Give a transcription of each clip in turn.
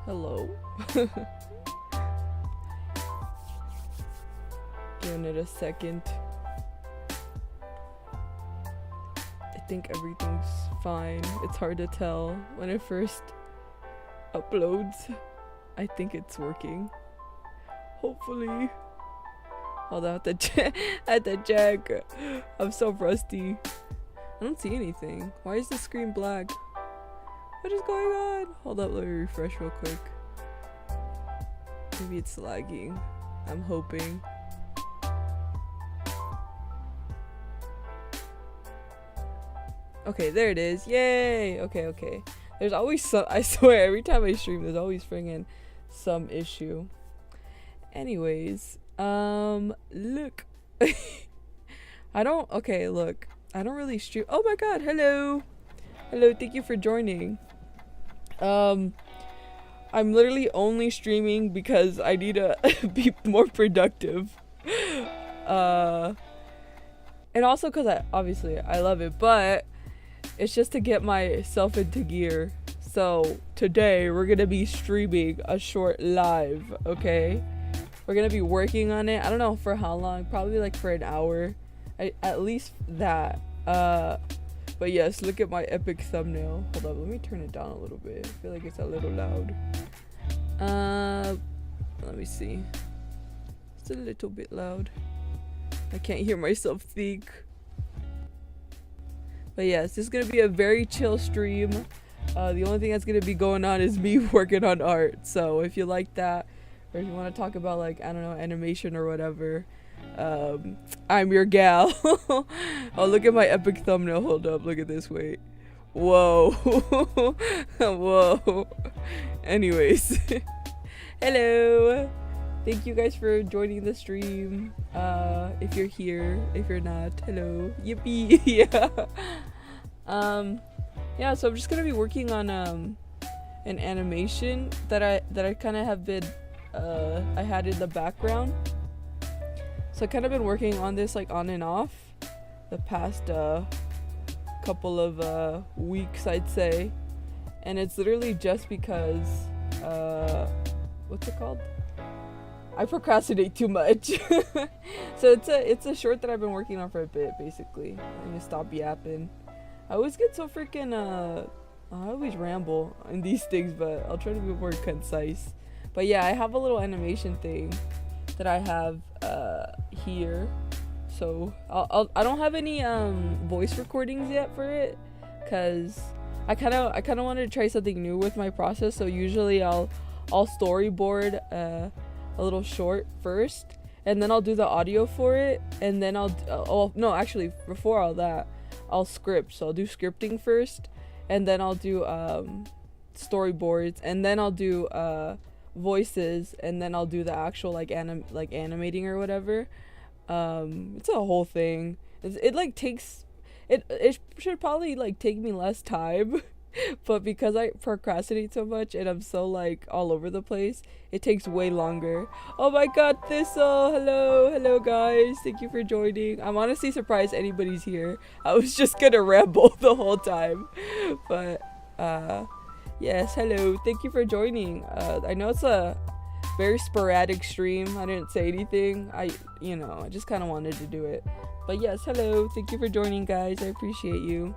Hello. Giving it a second. I think everything's fine. It's hard to tell when it first uploads. I think it's working. Hopefully. Hold on, I have to check. I'm so rusty. I don't see anything. Why is the screen black? What is going on? Hold up, let me refresh real quick. Maybe it's lagging. I'm hoping. Okay, there it is. Yay! Okay. There's always some, I swear, every time I stream, there's always friggin' some issue. Anyways, look. Look. I don't really stream. Oh my god, hello! Hello, thank you for joining. I'm literally only streaming because I need to be more productive. And also because I love it, but it's just to get myself into gear. So today we're gonna be streaming a short live, okay? We're gonna be working on it. I don't know for how long, probably like for an hour. At least that. But yes, look at my epic thumbnail. Hold up, let me turn it down a little bit. I feel like it's a little loud. Let me see. It's a little bit loud. I can't hear myself think. But yes, this is gonna be a very chill stream. The only thing that's gonna be going on is me working on art. So if you like that, or if you want to talk about like, I don't know, animation or whatever, I'm your gal. Oh, look at my epic thumbnail. Hold up, look at this. Wait. Whoa. Whoa. Anyways. Hello. Thank you guys for joining the stream. If you're here, if you're not, hello. Yippee. Yeah. Yeah, so I'm just gonna be working on an animation that I kind of have been I had in the background. So I kind of been working on this like on and off the past couple of weeks, I'd say. And it's literally just because what's it called? I procrastinate too much. So it's a short that I've been working on for a bit, basically. I'm gonna stop yapping. I always get so freaking I always ramble in these things, but I'll try to be more concise. But yeah, I have a little animation thing that I have here. So I don't have any voice recordings yet for it, cause I kind of wanted to try something new with my process. So usually I'll storyboard a little short first, and then I'll do the audio for it, and then actually before all that I'll script. So I'll do scripting first, and then I'll do storyboards, and then I'll do voices, and then I'll do the actual like animating or whatever. It's a whole thing. It should probably like take me less time, but because I procrastinate so much and I'm so like all over the place, it takes way longer. Oh my god, Thistle! Hello guys, thank you for joining. I'm honestly surprised anybody's here. I was just gonna ramble the whole time, but yes, hello, thank you for joining. I know it's a very sporadic stream. I didn't say anything. I just kind of wanted to do it. But yes, hello, thank you for joining, guys. I appreciate you.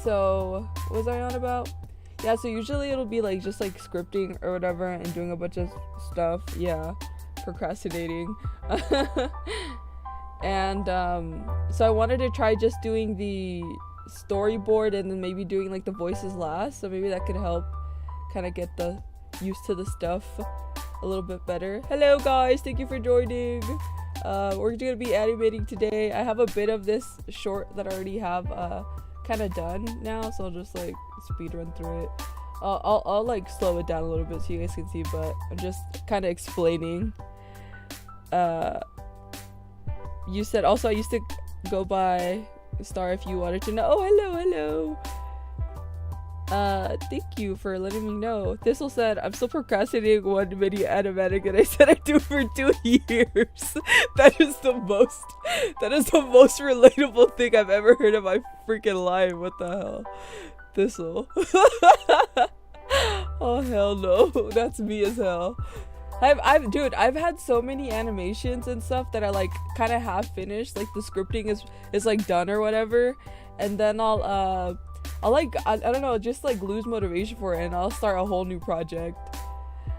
So what was I on about? Yeah, so usually it'll be like just like scripting or whatever and doing a bunch of stuff. Yeah, procrastinating. And so I wanted to try just doing the storyboard and then maybe doing like the voices last, so maybe that could help kind of get the used to the stuff a little bit better. Hello guys, thank you for joining. We're gonna be animating today. I have a bit of this short that I already have kind of done now, so I'll just like speed run through it. I'll like slow it down a little bit so you guys can see, but I'm just kind of explaining. You said also I used to go by Star if you wanted to know. Oh, hello. Thank you for letting me know. Thistle said, I'm still procrastinating one video animatic, and I said I do for 2 years. That is the most relatable thing I've ever heard in my freaking life. What the hell? Thistle. Oh hell no, that's me as hell. Dude, I've had so many animations and stuff that I like kind of half finished, like the scripting is like done or whatever, and then I'll like I don't know, just like lose motivation for it, and I'll start a whole new project.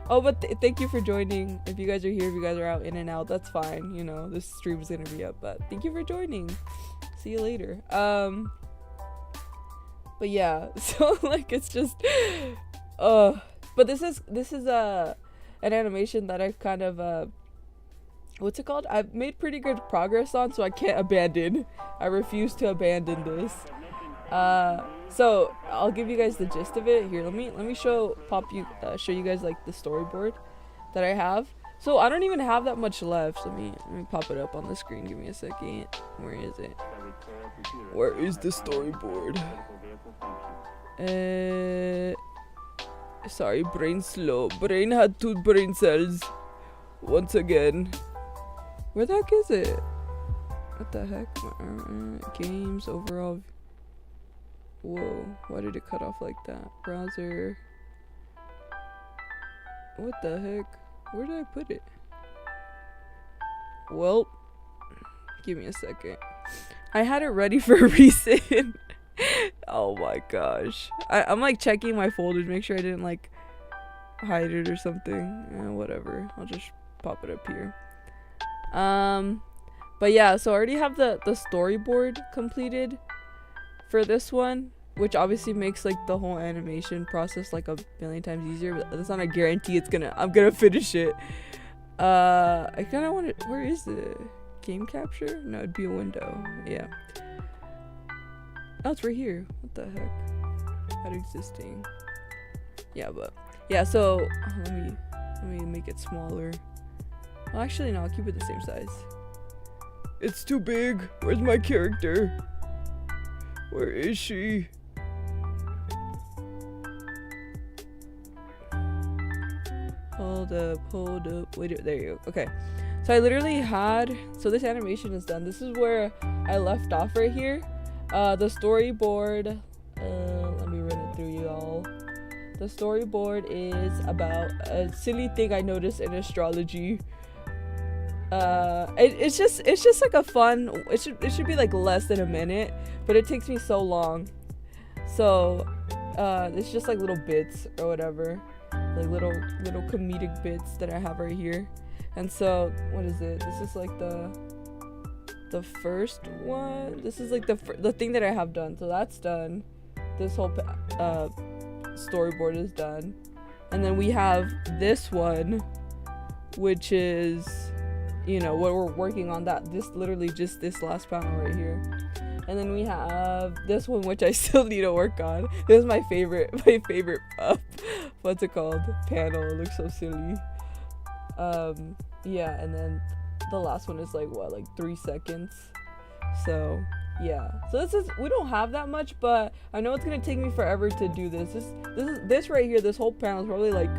Oh, but thank you for joining. If you guys are here, if you guys are out in and out, that's fine. You know, this stream is gonna be up, but thank you for joining. See you later. But yeah, so like it's just, but this is an animation that I've kind of what's it called? I've made pretty good progress on, so I can't abandon. I refuse to abandon this. So I'll give you guys the gist of it here. Let me show you guys like the storyboard that I have. So I don't even have that much left. Let me pop it up on the screen. Give me a second. Where is it? Where is the storyboard? Sorry, brain slow. Brain had 2 brain cells. Once again. Where the heck is it? What the heck? Games, overall. Whoa, why did it cut off like that? Browser. What the heck? Where did I put it? Well, give me a second. I had it ready for a reason. Oh my gosh. I'm like checking my folders, make sure I didn't like hide it or something. Whatever. I'll just pop it up here. But yeah, so I already have the storyboard completed for this one, which obviously makes like the whole animation process like a million times easier, but that's not a guarantee I'm gonna finish it. I kind of want to, where is the game capture? No, it'd be a window. Yeah. Oh, it's right here. What the heck? Add existing. Yeah, but yeah, so let me make it smaller. Well, actually no, I'll keep it the same size. It's too big. Where's my character? Where is she? Hold up. Wait, there you go. Okay. So I literally so this animation is done. This is where I left off right here. The storyboard, let me run it through y'all. The storyboard is about a silly thing I noticed in astrology. It's just like a fun, it should be like less than a minute, but it takes me so long. So it's just like little bits or whatever, like little comedic bits that I have right here. And so what is it? This is like the first one. This is like the thing that I have done. So that's done. This whole storyboard is done, and then we have this one, which is, you know, what we're working on. This literally just this last panel right here. And then we have this one, which I still need to work on. This is my favorite what's it called, panel. It looks so silly. Yeah, and then the last one is like 3 seconds. So yeah, so we don't have that much, but I know it's gonna take me forever to do this. This right here, this whole panel is probably like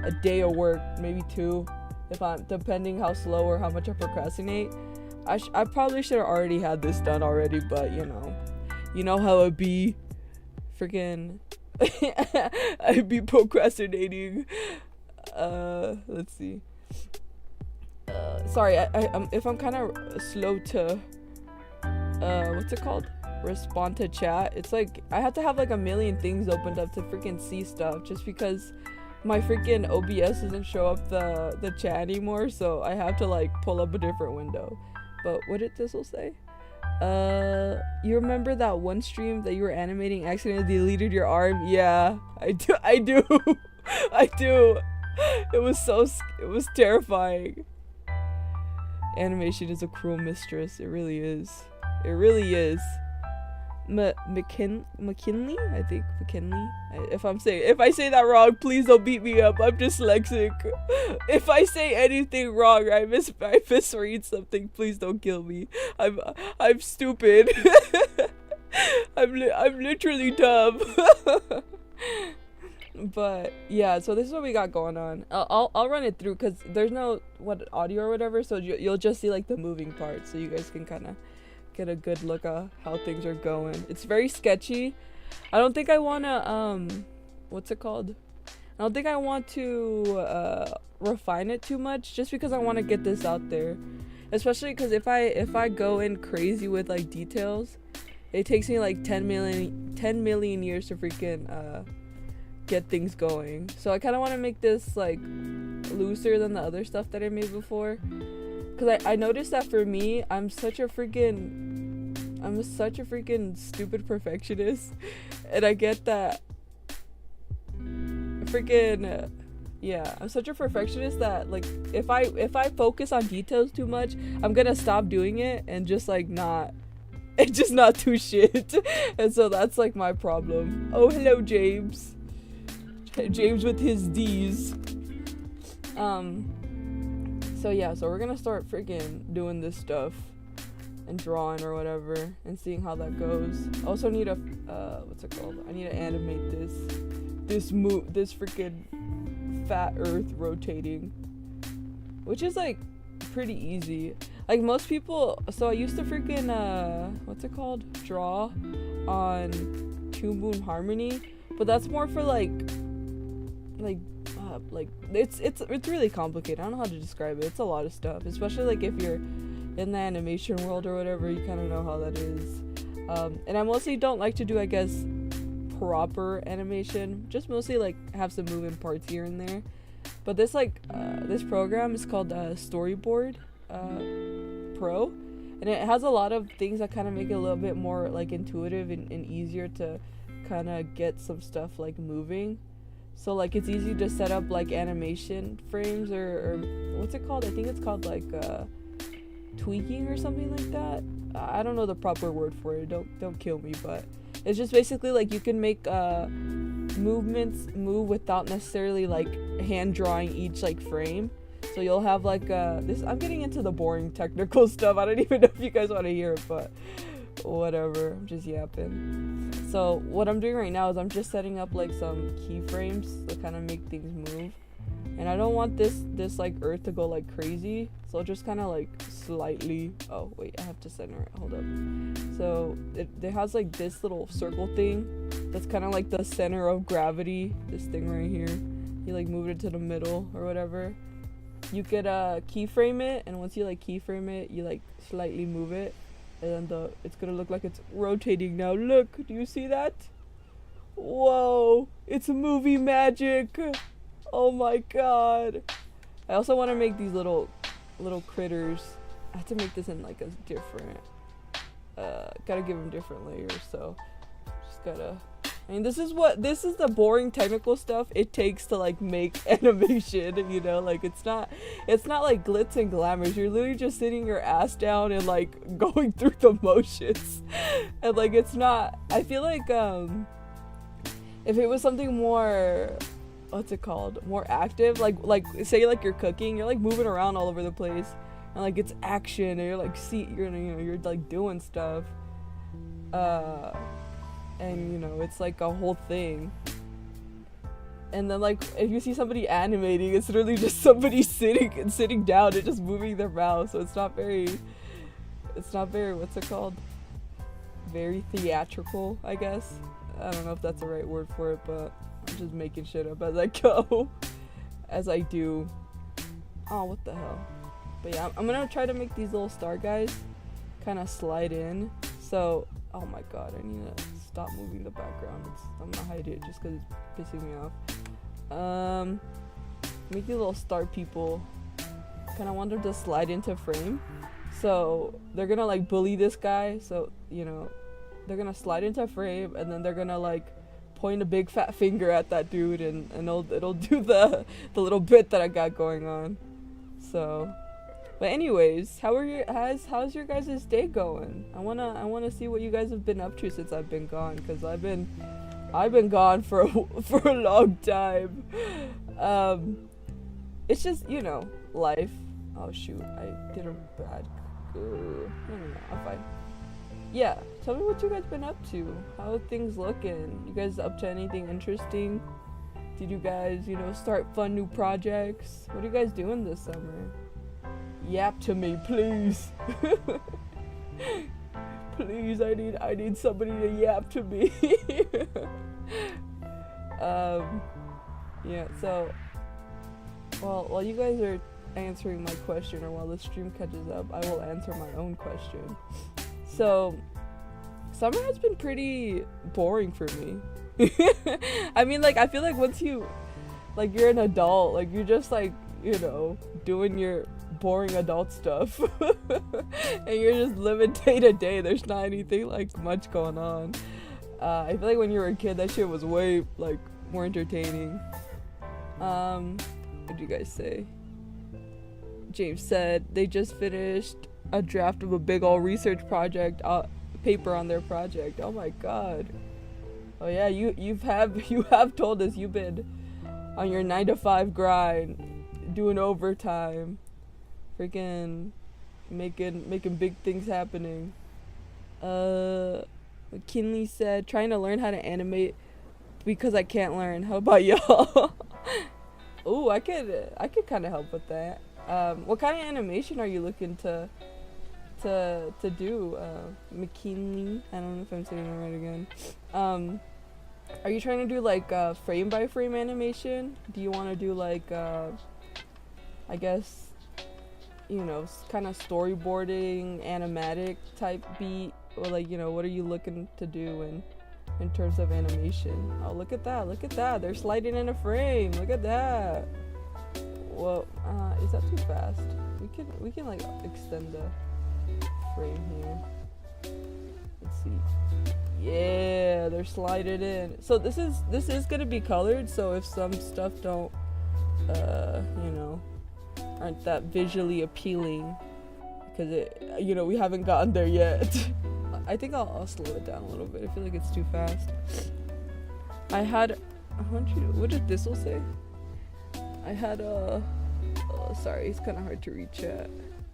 a day of work, maybe 2, if I'm depending how slow or how much I procrastinate. I probably should have already had this done already, but you know how it be, freaking I'd be procrastinating. Let's see. Sorry, if I'm kind of slow to what's it called, respond to chat. It's like I have to have like a million things opened up to freaking see stuff, just because my freaking OBS doesn't show up the chat anymore, so I have to like pull up a different window. But what did Thistle say? You remember that one stream that you were animating accidentally deleted your arm? Yeah, I do. I do. It was terrifying. Animation is a cruel mistress. It really is. McKinley? I think McKinley. If I say that wrong, please don't beat me up. I'm dyslexic. If I say anything wrong, I misread something, please don't kill me. I'm stupid. I'm literally dumb. But yeah, so this is what we got going on. I'll run it through because there's no audio or whatever, so you'll just see like the moving parts, so you guys can kind of get a good look at how things are going. It's very sketchy. I don't think I want to what's it called, I don't think I want to refine it too much, just because I want to get this out there. Especially because if I go in crazy with like details, it takes me like 10 million years to freaking get things going. So I kind of want to make this like looser than the other stuff that I made before, because I noticed that for me, I'm such a freaking stupid perfectionist, and I get that freaking yeah, I'm such a perfectionist that like if I focus on details too much, I'm gonna stop doing it and just like not do shit. And so that's like my problem. Oh, hello, James with his D's. So yeah, so we're gonna start freaking doing this stuff and drawing or whatever and seeing how that goes. I also need a what's it called? I need to animate this freaking fat earth rotating, which is like pretty easy. Like most people, so I used to freaking what's it called? Draw on Two Moon Harmony, but that's more for like it's really complicated. I don't know how to describe it. It's a lot of stuff, especially like if you're in the animation world or whatever, you kind of know how that is. And I mostly don't like to do, I guess, proper animation, just mostly like have some moving parts here and there. But this like this program is called Storyboard Pro, and it has a lot of things that kind of make it a little bit more like intuitive and easier to kind of get some stuff like moving. So like it's easy to set up like animation frames or what's it called? I think it's called like tweaking or something like that. I don't know the proper word for it. Don't kill me, but it's just basically like you can make movements move without necessarily like hand drawing each like frame. So you'll have like this. I'm getting into the boring technical stuff. I don't even know if you guys want to hear it, but whatever. I'm just yapping. So what I'm doing right now is I'm just setting up like some keyframes to kind of make things move. And I don't want this like earth to go like crazy, so I'll just kind of like slightly, oh wait, I have to center it, hold up. So it has like this little circle thing that's kind of like the center of gravity, this thing right here. You like move it to the middle or whatever. You could keyframe it, and once you like keyframe it, you like slightly move it, and then it's gonna look like it's rotating now. Look, do you see that? Whoa, it's movie magic. Oh my god. I also want to make these little critters. I have to make this in like a different gotta give them different layers, so just gotta, I mean, this is the boring technical stuff it takes to like make animation, you know? Like it's not like glitz and glamours. You're literally just sitting your ass down and like going through the motions. And like it's not, I feel like if it was something more, what's it called, more active, like say like you're cooking, you're like moving around all over the place, and like it's action, and you're like you're like doing stuff, and you know it's like a whole thing. And then like if you see somebody animating, it's literally just somebody sitting down and just moving their mouth, so it's not very what's it called, very theatrical, I guess. I don't know if that's the right word for it, but I'm just making shit up as I go, as I do. Oh, what the hell. But yeah, I'm gonna try to make these little star guys kind of slide in. So, oh my god, I need to stop moving the background. I'm gonna hide it just because it's pissing me off. Make these little star people. Kind of want them to slide into frame. So, they're gonna like bully this guy. So, you know, they're gonna slide into frame, and then they're gonna like point a big fat finger at that dude, and it'll do the little bit that I got going on. So, but anyways, how's your guys' day going? I wanna see what you guys have been up to since I've been gone, because I've been gone for a long time. It's just, you know, life. Oh shoot, I did a bad. No, I'm fine. Yeah, tell me what you guys been up to. How are things looking? You guys up to anything interesting? Did you guys, you know, start fun new projects? What are you guys doing this summer? Yap to me, please. Please, I need somebody to yap to me. Yeah, so while you guys are answering my question, or while the stream catches up, I will answer my own question. So summer has been pretty boring for me. I mean, like, I feel like once you're an adult, like, you're just like, doing your boring adult stuff and you're just living day to day. There's not anything like much going on. I feel like when you were a kid, that shit was way like more entertaining. What did you guys say? James said they just finished a draft of a big old research project paper on their project. Oh my god. Oh yeah, you have told us you've been on your 9-to-5 grind, doing overtime, freaking making big things happening. McKinley said trying to learn how to animate because I can't learn. How about y'all? Ooh, I could kind of help with that. What kind of animation are you looking to do, McKinley? I don't know if I'm saying it right again. Are you trying to do like frame by frame animation? Do you want to do like I guess, kind of storyboarding, animatic type beat, or like, what are you looking to do in terms of animation? Oh, look at that, they're sliding in a frame. Look at that. Well, is that too fast? We can like extend the frame here. Let's see. Yeah, they're sliding in. So this is gonna be colored, so if some stuff don't aren't that visually appealing, because we haven't gotten there yet. I think I'll slow it down a little bit. I feel like it's too fast. I had 100. What did Thistle say? I had sorry, it's kind of hard to read chat.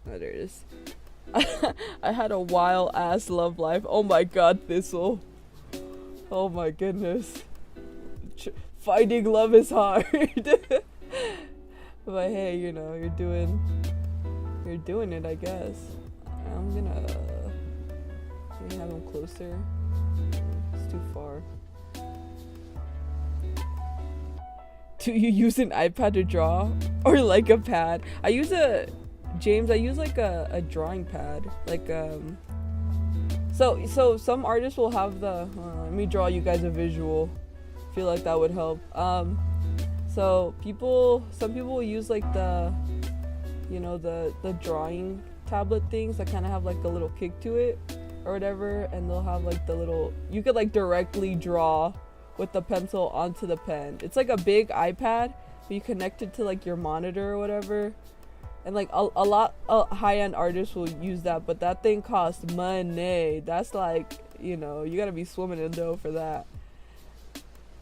Oh, there it is. I had a wild ass love life. Oh my god, Thistle. Oh my goodness. Finding love is hard. But hey, you're doing it, I guess. I'm gonna have him closer. It's too far. Do you use an iPad to draw, or like a pad? I use like a drawing pad. Like so some artists will have the let me draw you guys a visual. Feel like that would help. So some people will use like the drawing tablet things that kind of have like a little kick to it or whatever, and they'll have like the little, you could like directly draw with the pencil onto the pen. It's like a big iPad, but you connect it to like your monitor or whatever, and like a lot of high-end artists will use that, but that thing costs money. That's like, you gotta be swimming in dough for that.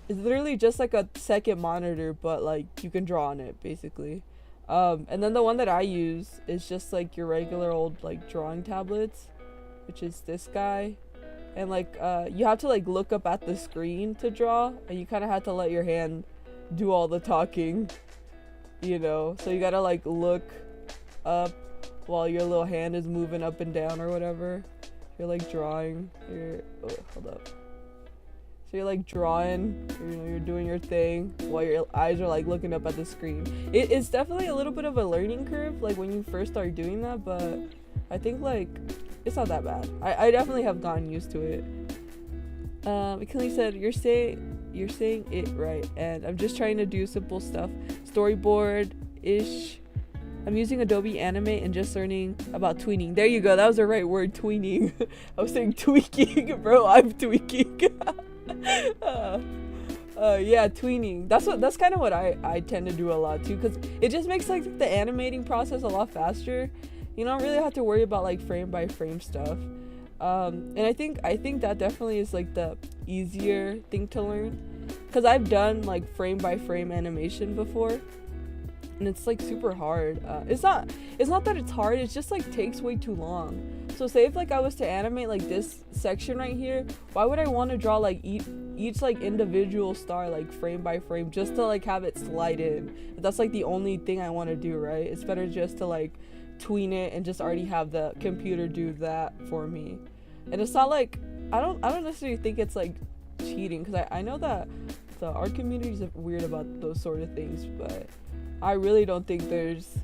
It's literally just like a second monitor, but like you can draw on it basically. And then the one that I use is just like your regular old like drawing tablets, which is this guy. And like you have to like look up at the screen to draw, and you kind of have to let your hand do all the talking, so you gotta like look up while your little hand is moving up and down or whatever. You're like drawing, hold up. So you're like drawing, you're doing your thing while your eyes are like looking up at the screen. It's definitely a little bit of a learning curve, like when you first start doing that, but I think like it's not that bad. I definitely have gotten used to it. McKinley said, you're saying it right, and I'm just trying to do simple stuff, storyboard-ish. I'm using Adobe Animate and just learning about tweening. There you go, that was the right word, tweening. I was saying tweaking, bro, I'm tweaking. Yeah, tweening. That's kind of what I tend to do a lot too, because it just makes like the animating process a lot faster. You don't really have to worry about like frame by frame stuff. And I think that definitely is like the easier thing to learn, because I've done like frame by frame animation before, and it's like super hard. It's not that it's hard, it's just like takes way too long. So say if like I was to animate like this section right here, why would I want to draw like each like individual star like frame by frame just to like have it slide in? That's like the only thing I want to do, right? It's better just to like tween it and just already have the computer do that for me. And it's not like I don't necessarily think it's like cheating, because I know that our community's weird about those sort of things, but I really don't think there's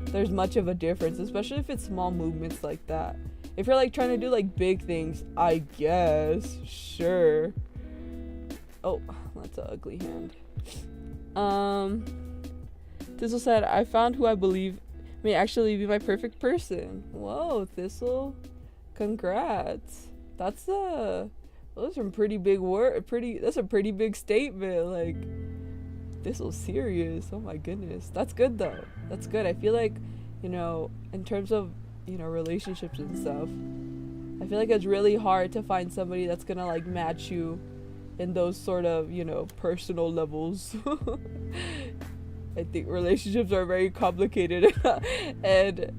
there's much of a difference, especially if it's small movements like that. If you're like trying to do like big things, I guess, sure. Oh, that's an ugly hand. Thistle said, I found who I believe may actually be my perfect person. Whoa, Thistle, congrats. That's those are some pretty big that's a pretty big statement. Like, Thistle's serious. Oh my goodness. That's good though. That's good. I feel like, in terms of, relationships and stuff, I feel like it's really hard to find somebody that's gonna like match you in those sort of, personal levels. I think relationships are very complicated and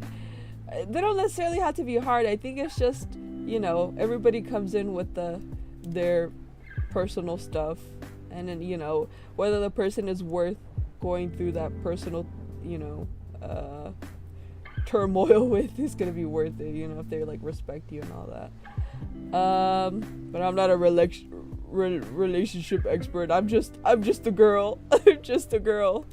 they don't necessarily have to be hard. I think it's just, everybody comes in with their personal stuff, and then, whether the person is worth going through that personal, turmoil with is gonna be worth it, if they like respect you and all that. But I'm not a relationship expert. I'm just a girl. I'm just a girl.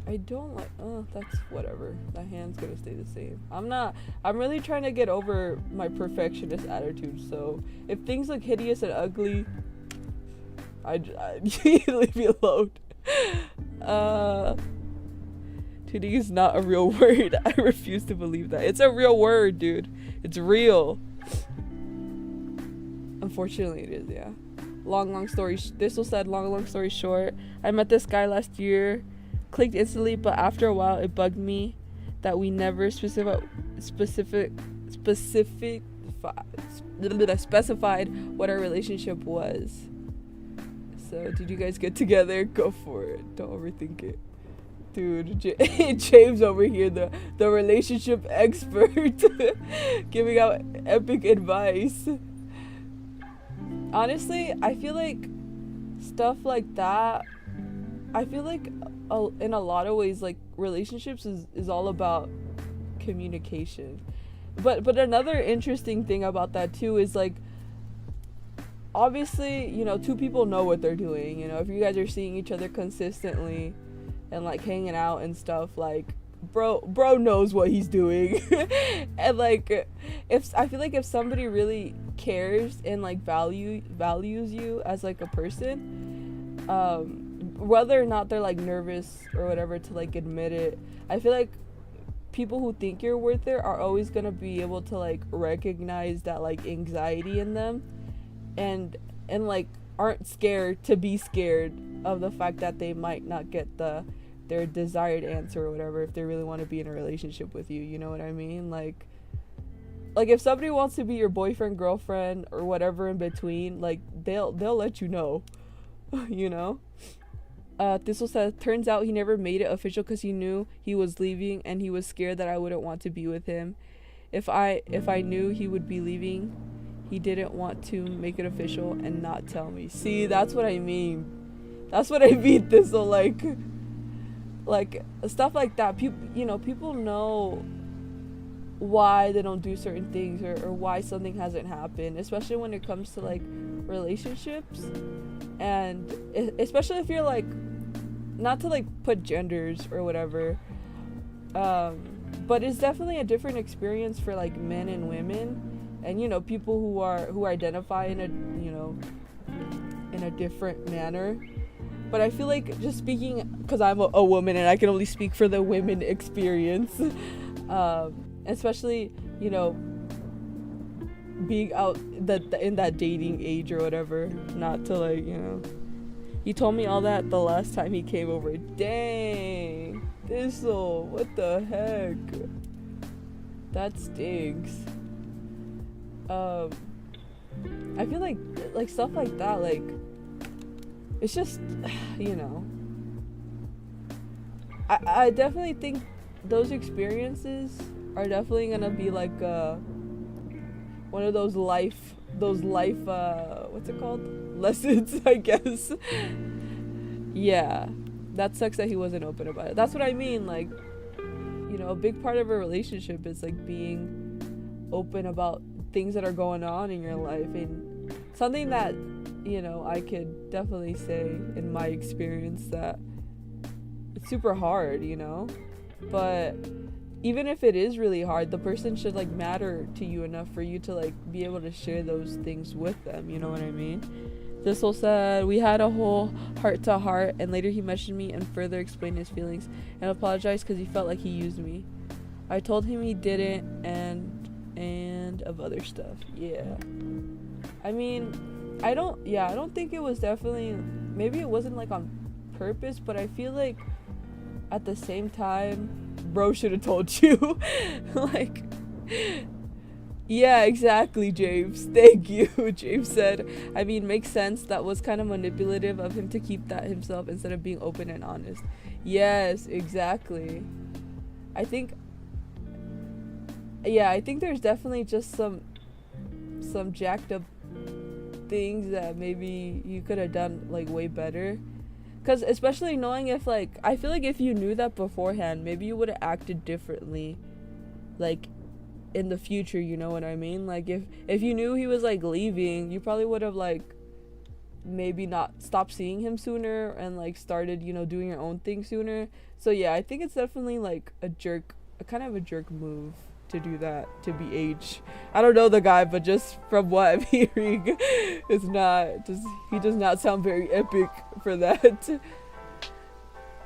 I don't like, that's whatever. That hand's gonna stay the same. I'm really trying to get over my perfectionist attitude, so if things look hideous and ugly, I leave me alone. 2D is not a real word. I refuse to believe that. It's a real word, dude. It's real. Unfortunately, it is, yeah. Long story short, I met this guy last year, clicked instantly, but after a while it bugged me that we never specified what our relationship was. So did you guys get together? Go for it. Don't overthink it. Dude, James over here, the relationship expert, giving out epic advice. Honestly, I feel like stuff like that, I feel like in a lot of ways, like, relationships is all about communication. But another interesting thing about that too is, like, obviously, two people know what they're doing. If you guys are seeing each other consistently and like hanging out and stuff, like, bro knows what he's doing. And like, I feel like if somebody really cares and like values you as like a person, whether or not they're like nervous or whatever to like admit it, I feel like people who think you're worth it are always gonna be able to like recognize that like anxiety in them, and like aren't scared to be scared of the fact that they might not get their desired answer or whatever if they really want to be in a relationship with you. You know what I mean? Like if somebody wants to be your boyfriend, girlfriend, or whatever in between, like they'll let you know. Thistle says, turns out he never made it official because he knew he was leaving and he was scared that I wouldn't want to be with him. If I knew he would be leaving, he didn't want to make it official and not tell me. See, that's what I mean. Thistle, like stuff like that. People know why they don't do certain things or why something hasn't happened, especially when it comes to like relationships, and especially if you're like, not to like put genders or whatever, but it's definitely a different experience for like men and women, and people who identify in a different manner. But I feel like, just speaking, because I'm a woman and I can only speak for the women experience, especially, being out in that dating age or whatever, not to like, he told me all that the last time he came over. Dang, Thistle, what the heck? That stinks. I feel like stuff like that, like, it's just, I definitely think those experiences are definitely gonna be like one of those life what's it called, lessons, I guess. Yeah, that sucks that he wasn't open about it. That's what I mean. Like, a big part of a relationship is like being open about things that are going on in your life, and something that, you know, I could definitely say in my experience that it's super hard, you know? But even if it is really hard, the person should like matter to you enough for you to like be able to share those things with them, you know what I mean? Thistle said, we had a whole heart to heart, and later he messaged me and further explained his feelings and apologized because he felt like he used me. I told him he didn't, and of other stuff. Yeah. I mean, I don't think it was definitely, maybe it wasn't like on purpose, but I feel like at the same time, bro should have told you. Like, yeah, exactly, James. Thank you. James said, I mean, makes sense. That was kind of manipulative of him to keep that himself instead of being open and honest. Yes, exactly. I think there's definitely just some jacked up things that maybe you could have done like way better. Because especially knowing if like, I feel like if you knew that beforehand, maybe you would have acted differently, like in the future, you know what I mean? Like if you knew he was like leaving, you probably would have like maybe not stopped seeing him sooner and like started, you know, doing your own thing sooner. So yeah, I think it's definitely like a kind of a jerk move to do that to BH. I don't know the guy, but just from what I'm hearing, he does not sound very epic for that. So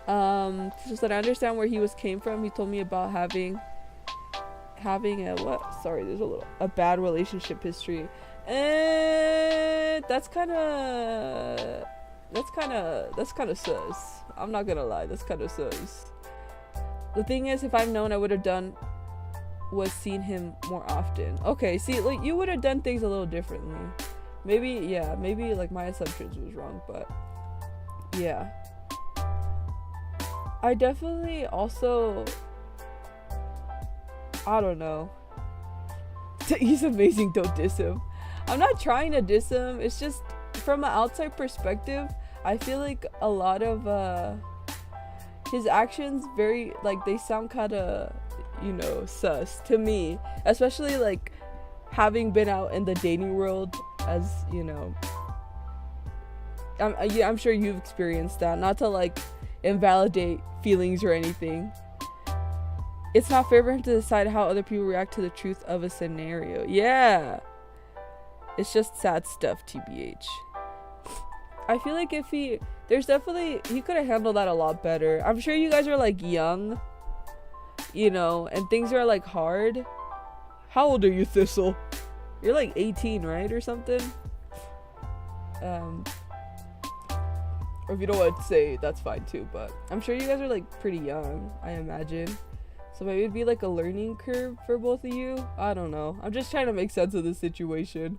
that I understand where he came from. He told me about having a bad relationship history, and that's kind of sus. I'm not gonna lie, that's kind of sus. The thing is, if I've known, I would have done was seen him more often. Okay, see, like you would have done things a little differently. Maybe like my assumptions was wrong, but yeah. I definitely also, I don't know. He's amazing, don't diss him. I'm not trying to diss him. It's just from an outside perspective, I feel like a lot of his actions very like they sound kind of, you know, sus to me, especially like having been out in the dating world, as you know. I'm sure you've experienced that. Not to like invalidate feelings or anything. It's not fair for him to decide how other people react to the truth of a scenario. Yeah. It's just sad stuff, TBH. I feel like he could have handled that a lot better. I'm sure you guys are like young, you know, and things are like hard. How old are you, Thistle? You're like 18, right? Or something? Or if you don't want to say, that's fine too, but I'm sure you guys are like pretty young, I imagine. So maybe it'd be like a learning curve for both of you. I don't know. I'm just trying to make sense of the situation.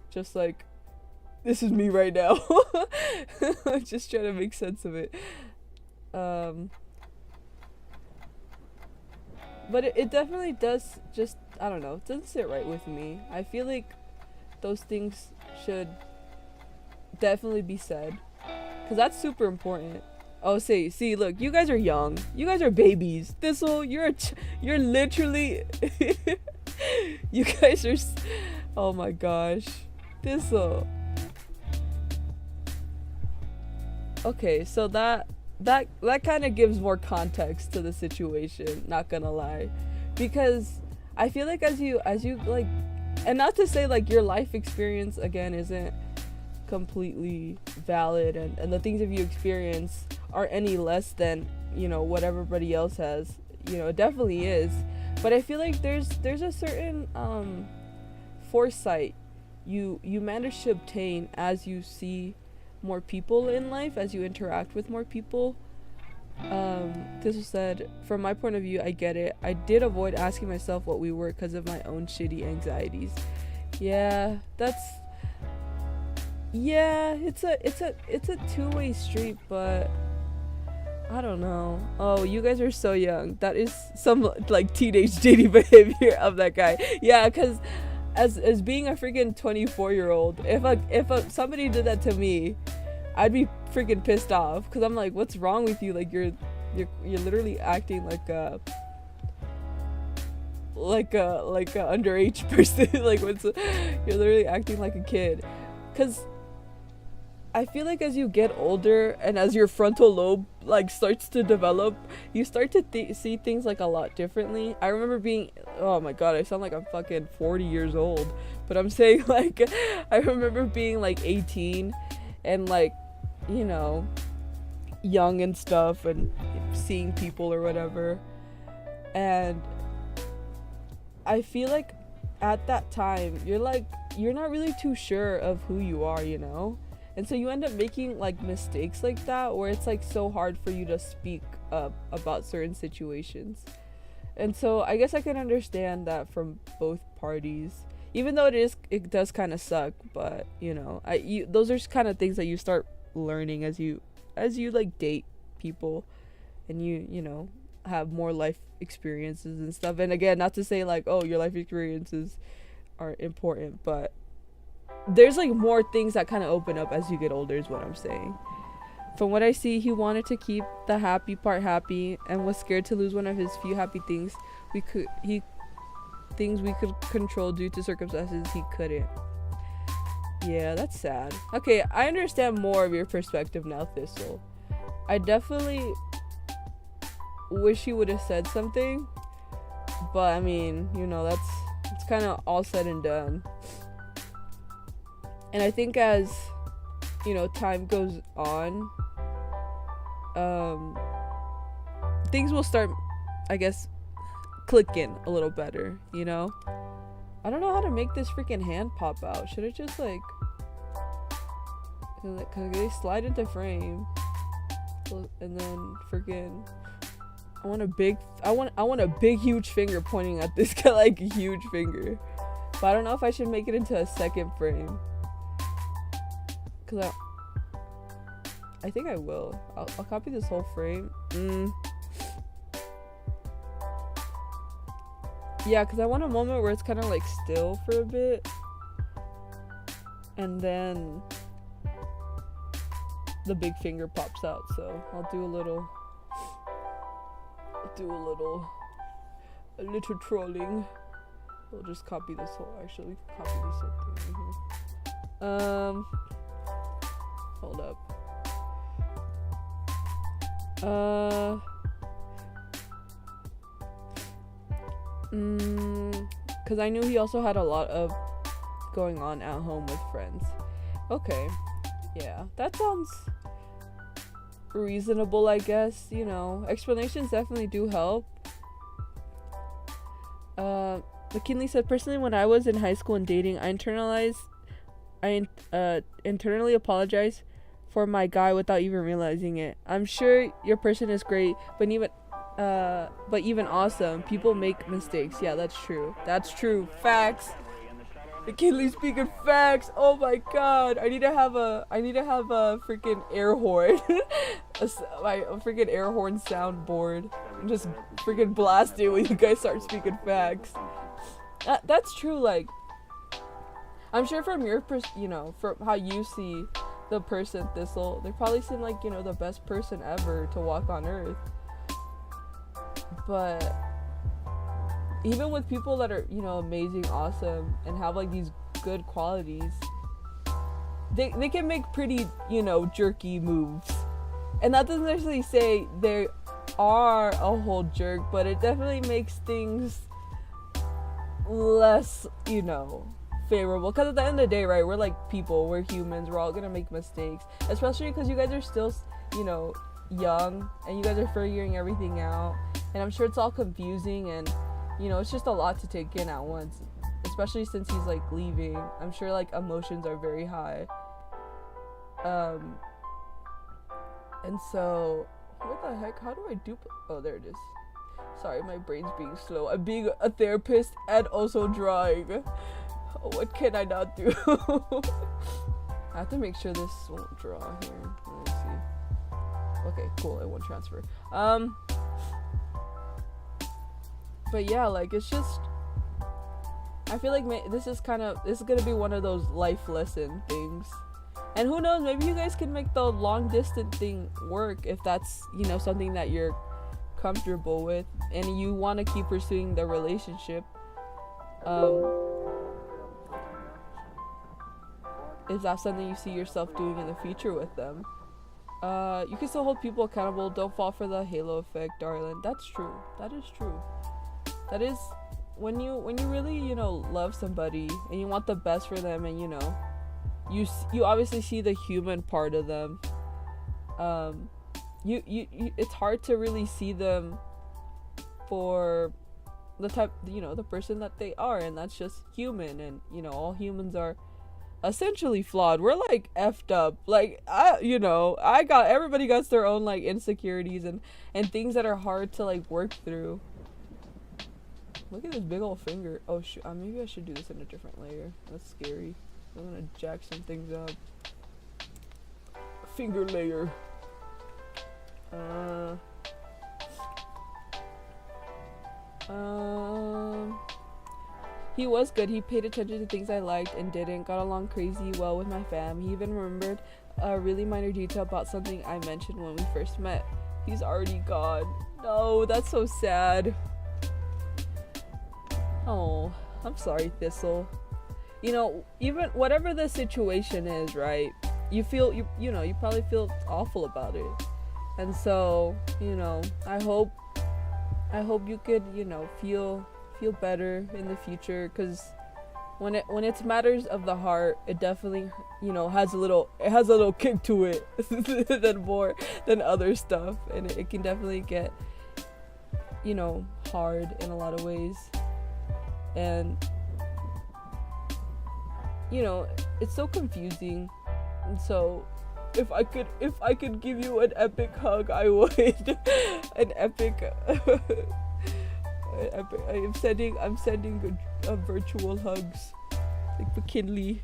Just like, this is me right now. I'm just trying to make sense of it. But it definitely does just, I don't know, it doesn't sit right with me. I feel like those things should definitely be said. Because that's super important. Oh, see, look, you guys are young. You guys are babies. Thistle, you're literally... you guys are... Oh my gosh. Thistle. Okay, so that kind of gives more context to the situation, not gonna lie. Because I feel like as you like... And not to say like your life experience, again, isn't completely valid, and the things that you experience aren't any less than, you know, what everybody else has. You know, it definitely is. But I feel like there's a certain foresight you manage to obtain as you see more people in life, as you interact with more people. This was said, from my point of view, I get it. I did avoid asking myself what we were because of my own shitty anxieties. Yeah, it's a two-way street, but I don't know. Oh, you guys are so young. That is some like teenage dating behavior of that guy. Yeah, because as being a freaking 24-year-old, if somebody did that to me, I'd be freaking pissed off, because I'm like, what's wrong with you? Like you're literally acting like a underage person. Like you're literally acting like a kid. because I feel like as you get older and as your frontal lobe like starts to develop, you start to see things like a lot differently. I remember being, oh my god, I sound like I'm fucking 40 years old, but I'm saying like I remember being like 18 and like, you know, young and stuff and seeing people or whatever, and I feel like at that time you're not really too sure of who you are, you know, and so you end up making like mistakes like that where it's like so hard for you to speak up about certain situations. And so I guess I can understand that from both parties, even though it does kind of suck, but you know, those are kind of things that you start learning as you like date people and you know, have more life experiences and stuff. And again, not to say like, oh, your life experiences are important, but there's like more things that kind of open up as you get older is what I'm saying. From what I see, he wanted to keep the happy part happy and was scared to lose one of his few happy things we could control due to circumstances he couldn't. Yeah, that's sad. Okay, I understand more of your perspective now, Thistle. I definitely wish he would have said something, but I mean, you know, it's kind of all said and done. And I think as, you know, time goes on, things will start, I guess, clicking a little better, you know? I don't know how to make this freaking hand pop out. Should I just like, can they slide into frame? And then freaking, I want a big huge finger pointing at this guy, like a huge finger. But I don't know if I should make it into a second frame. Cause I think I will. I'll copy this whole frame. Yeah, because I want a moment where it's kind of like still for a bit. And then the big finger pops out. So I'll do a little trolling. We'll just copy this whole, actually, we can copy this whole thing right here. Hold up. Because I knew he also had a lot of going on at home with friends. Okay. Yeah, that sounds reasonable, I guess. You know, explanations definitely do help. McKinley said, personally, when I was in high school and dating, I internally apologized for my guy without even realizing it. I'm sure your person is great, but even awesome. People make mistakes. Yeah, that's true. That's true. Facts. McKinley speaking facts. Oh my god. I need to have a freaking air horn. a freaking air horn soundboard. And just freaking blast it when you guys start speaking facts. That's true. Like, I'm sure from your you know, from how you see the person Thistle, they probably seem like, you know, the best person ever to walk on earth. But even with people that are, you know, amazing, awesome, and have like these good qualities, they can make pretty, you know, jerky moves. And that doesn't necessarily say they are a whole jerk, but it definitely makes things less, you know, favorable. Because at the end of the day, right, we're like people, we're humans, we're all gonna make mistakes, especially because you guys are still, you know, young and you guys are figuring everything out, and I'm sure it's all confusing, and you know, it's just a lot to take in at once, especially since he's like leaving. I'm sure like emotions are very high, and so what the heck, how do I oh, there it is. Sorry, my brain's being slow. I'm being a therapist and also drawing. What can I not do? I have to make sure this won't draw here. Let me see. Okay, cool, it won't transfer. But yeah, like, it's just, I feel like this is gonna be one of those life lesson things. And who knows, maybe you guys can make the long distance thing work if that's, you know, something that you're comfortable with and you want to keep pursuing the relationship. is that something you see yourself doing in the future with them? You can still hold people accountable. Don't fall for the halo effect, darling. That's true. That is true. That is when you really, you know, love somebody and you want the best for them, and you know, you obviously see the human part of them. You it's hard to really see them for the type, you know, the person that they are, and that's just human. And you know, all humans are essentially flawed. We're like effed up. Like everybody got their own like insecurities and things that are hard to like work through. Look at this big old finger. Oh shoot, maybe I should do this in a different layer. That's scary. I'm gonna jack some things up. Finger layer. He was good. He paid attention to things I liked and didn't. Got along crazy well with my fam. He even remembered a really minor detail about something I mentioned when we first met. He's already gone. No, that's so sad. Oh, I'm sorry, Thistle. You know, even whatever the situation is, right? You feel you know, you probably feel awful about it. And so, you know, I hope you could, you know, feel better in the future, because when it's matters of the heart, it definitely, you know, has a little kick to it than other stuff, and it can definitely get, you know, hard in a lot of ways. And you know, it's so confusing. And so if I could give you an epic hug, I would. An epic I'm sending a virtual hugs, like McKinley.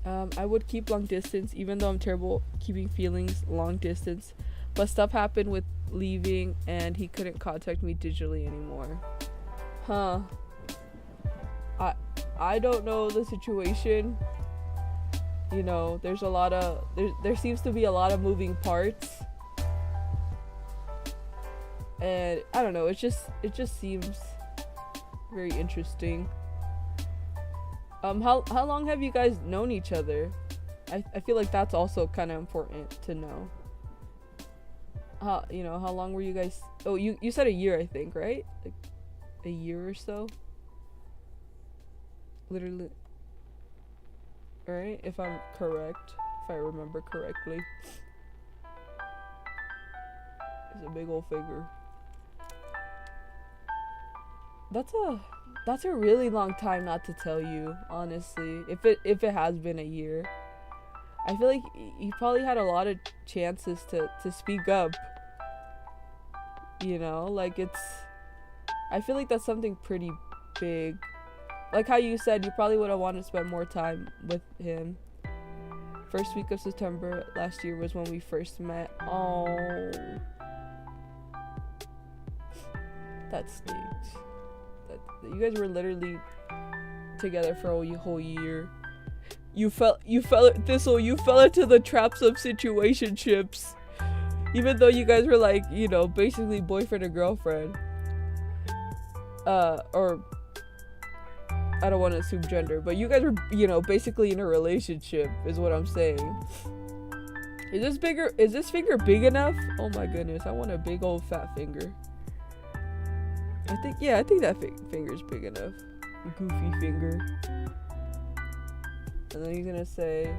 I would keep long distance, even though I'm terrible keeping feelings long distance, but stuff happened with leaving and he couldn't contact me digitally anymore. I don't know the situation. You know, there seems to be a lot of moving parts. And I don't know, it just seems very interesting. How long have you guys known each other? I feel like that's also kind of important to know. You know, how long were you guys? Oh, you said a year, I think, right? Like a year or so. Literally. Right? If I'm correct, if I remember correctly. It's a big old finger. That's a really long time not to tell you, honestly. If it has been a year. I feel like you probably had a lot of chances to speak up. You know, like I feel like that's something pretty big. Like how you said, you probably would have wanted to spend more time with him. First week of September last year was when we first met. Oh, that stinks. You guys were literally together for a whole year. You fell Thistle, you fell into the traps of situationships. Even though you guys were like, you know, basically boyfriend and girlfriend. Or I don't want to assume gender, but you guys were, you know, basically in a relationship is what I'm saying. Is this finger big enough? Oh my goodness, I want a big old fat finger. I think that finger's big enough. Goofy finger. And then he's gonna say,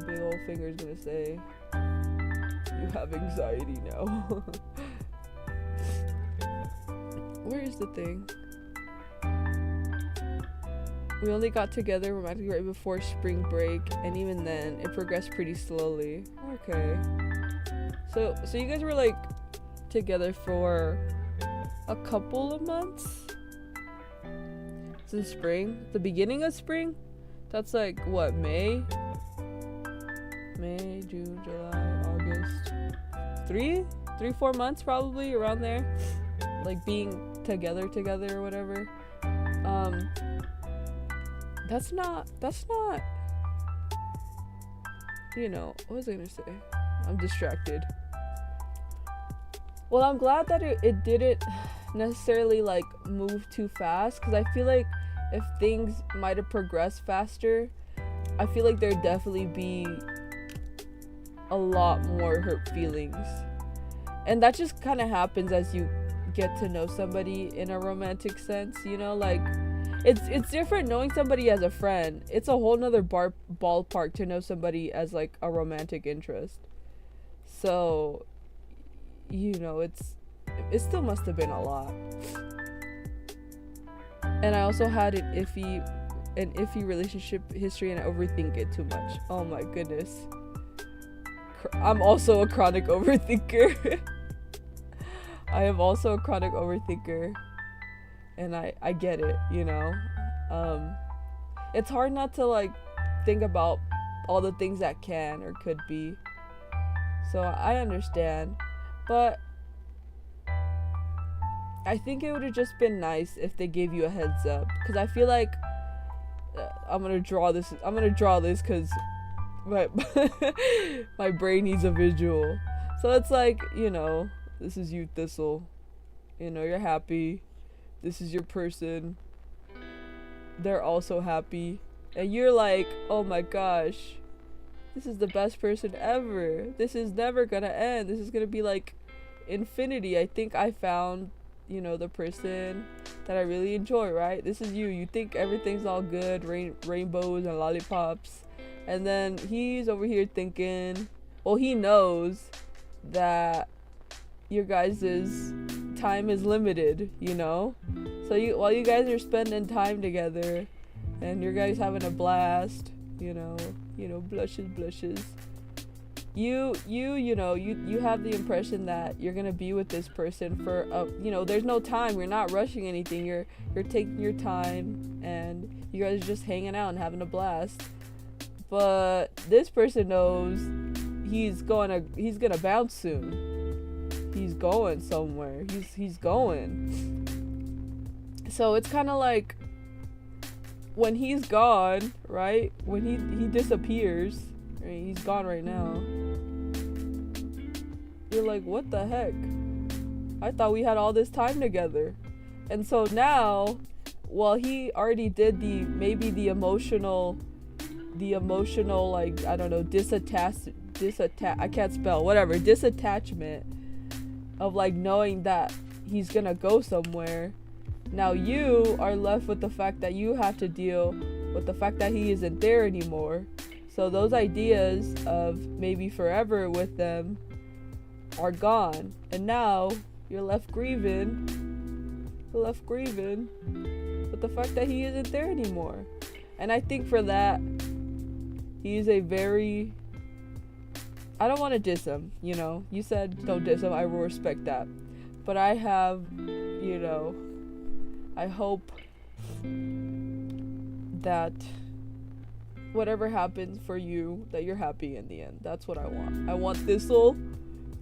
big old finger's gonna say, you have anxiety now. Where is the thing? We only got together romantically right before spring break, and even then, it progressed pretty slowly. Okay. So you guys were like together for a couple of months? Since spring? The beginning of spring? That's like, what, May? May, June, July, August. 4 months probably, around there. Like being together or whatever. That's not, you know, what was I gonna say? I'm distracted. Well, I'm glad that it didn't necessarily like move too fast, because I feel like if things might have progressed faster, I feel like there'd definitely be a lot more hurt feelings. And that just kind of happens as you get to know somebody in a romantic sense, you know? Like, it's different knowing somebody as a friend. It's a whole nother ballpark to know somebody as like a romantic interest. So, you know, it still must have been a lot. And I also had an iffy relationship history, and I overthink it too much. Oh my goodness. I'm also a chronic overthinker. I am also a chronic overthinker, and I get it, you know. It's hard not to like think about all the things that can or could be. So I understand, but I think it would have just been nice if they gave you a heads up, because I feel like I'm gonna draw this because my brain needs a visual. So it's like, you know, this is you, Thistle. You know, you're happy. This is your person. They're also happy. And you're like, oh my gosh, this is the best person ever. This is never gonna end. This is gonna be like infinity. I think I found, you know, the person that I really enjoy, right? This is you. You think everything's all good, rainbows and lollipops. And then he's over here thinking, well, he knows that your guys' time is limited, you know? So while you guys are spending time together and your guys having a blast, you know, blushes. You have the impression that you're gonna be with this person for you know, there's no time. You're not rushing anything. You're taking your time, and you guys are just hanging out and having a blast. But this person knows he's gonna bounce soon. He's going somewhere. He's going. So it's kind of like when he's gone, right? When he disappears, right? He's gone right now. You're like, what the heck? I thought we had all this time together. And so now, well, he already did the emotional, like, I don't know, disattachment of like knowing that he's gonna go somewhere. Now you are left with the fact that you have to deal with the fact that he isn't there anymore. So those ideas of maybe forever with them are gone, and now you're left grieving with the fact that he isn't there anymore. And I think for that, he's a very, I don't want to diss him, you know. You said don't diss him, I will respect that. But I have, you know, I hope that whatever happens for you, that you're happy in the end. That's what I want. I want Thistle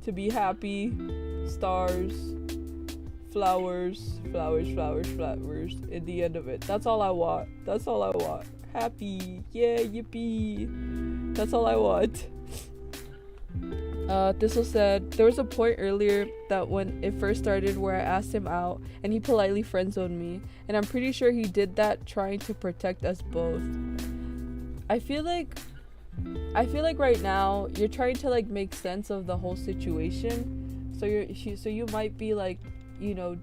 to be happy. Stars, flowers in the end of it. That's all I want. Happy. Yeah, yippee. That's all I want. Thistle said, there was a point earlier that when it first started where I asked him out and he politely friend-zoned me, and I'm pretty sure he did that trying to protect us both. I feel like right now you're trying to like make sense of the whole situation, so you might be like, you know,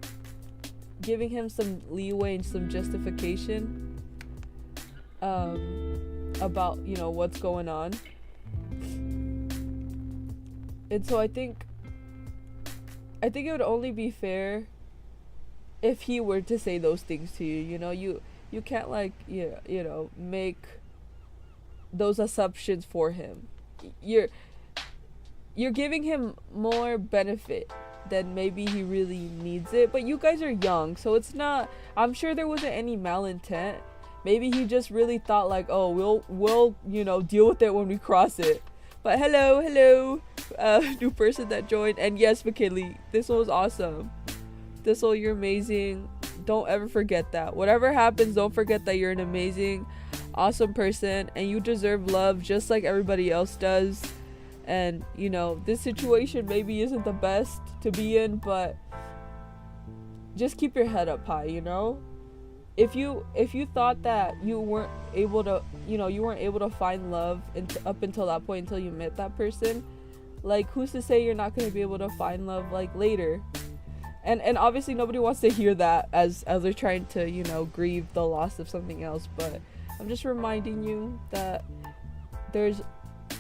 giving him some leeway and some justification about, you know, what's going on. And so I think it would only be fair if he were to say those things to you. You know, you can't like, you know, make those assumptions for him. You're giving him more benefit than maybe he really needs it. But you guys are young, so it's not, I'm sure there wasn't any malintent. Maybe he just really thought like, oh, we'll you know, deal with it when we cross it. But hello, new person that joined. And yes, McKinley, this one was awesome. Thistle, you're amazing. Don't ever forget that. Whatever happens, don't forget that you're an amazing, awesome person, and you deserve love just like everybody else does. And, you know, this situation maybe isn't the best to be in, but just keep your head up high, you know? if you thought that you weren't able to, you weren't able to find love up until that point, until you met that person, like, who's to say you're not going to be able to find love, like, later? And obviously nobody wants to hear that as they're trying to, grieve the loss of something else, but I'm just reminding you that there's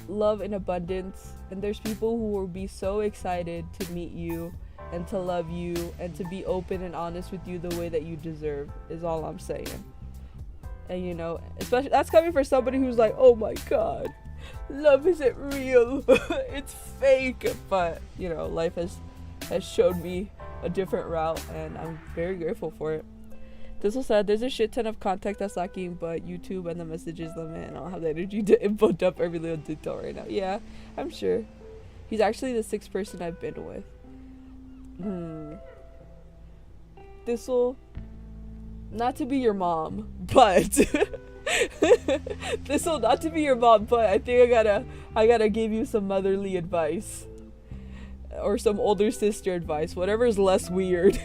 love in abundance, and there's people who will be so excited to meet you and to love you and to be open and honest with you the way that you deserve, is all I'm saying. And especially that's coming from somebody who's like, oh my god, love isn't real, it's fake. But life has showed me a different route, and I'm very grateful for it. This was said, there's a shit ton of contact that's lacking, but YouTube and the messages limit, and I don't have the energy to input up every little detail right now. Yeah, I'm sure. He's actually the 6th person I've been with. This'll, not to be your mom, but this'll not to be your mom, but I think I gotta give you some motherly advice, or some older sister advice, whatever's less weird.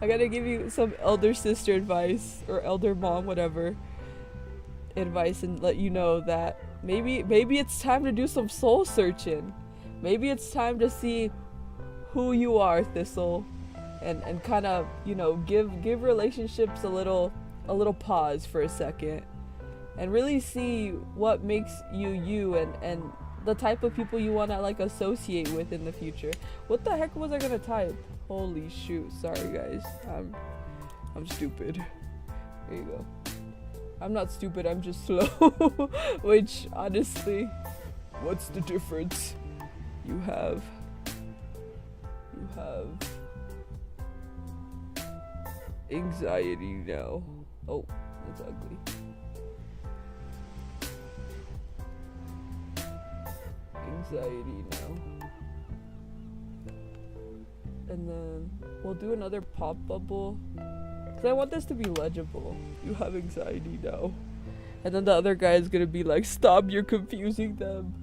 I gotta give you some elder sister advice, or elder mom, whatever advice, and let you know that maybe it's time to do some soul searching. Maybe it's time to see who you are, Thistle, and kind of give relationships a little pause for a second, and really see what makes you and the type of people you want to like associate with in the future. What the heck was I gonna type? Holy shoot, sorry guys, I'm stupid. There you go. I'm not stupid, I'm just slow. Which, honestly, what's the difference? You have anxiety now. Oh, that's ugly. Anxiety now. And then we'll do another pop bubble, because I want this to be legible. You have anxiety now. And then the other guy is gonna be like, stop, you're confusing them.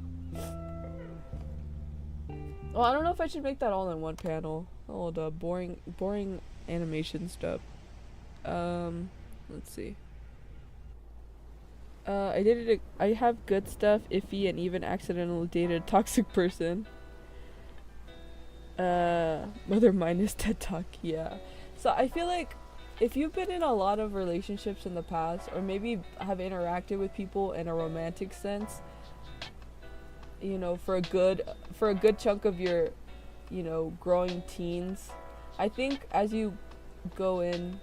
Well, I don't know if I should make that all in one panel. All the boring animation stuff. Let's see. I have good stuff, iffy, and even accidental dated toxic person. Mother minus TED Talk, yeah. So I feel like if you've been in a lot of relationships in the past, or maybe have interacted with people in a romantic sense, for a good chunk of your, growing teens, I think as you go in,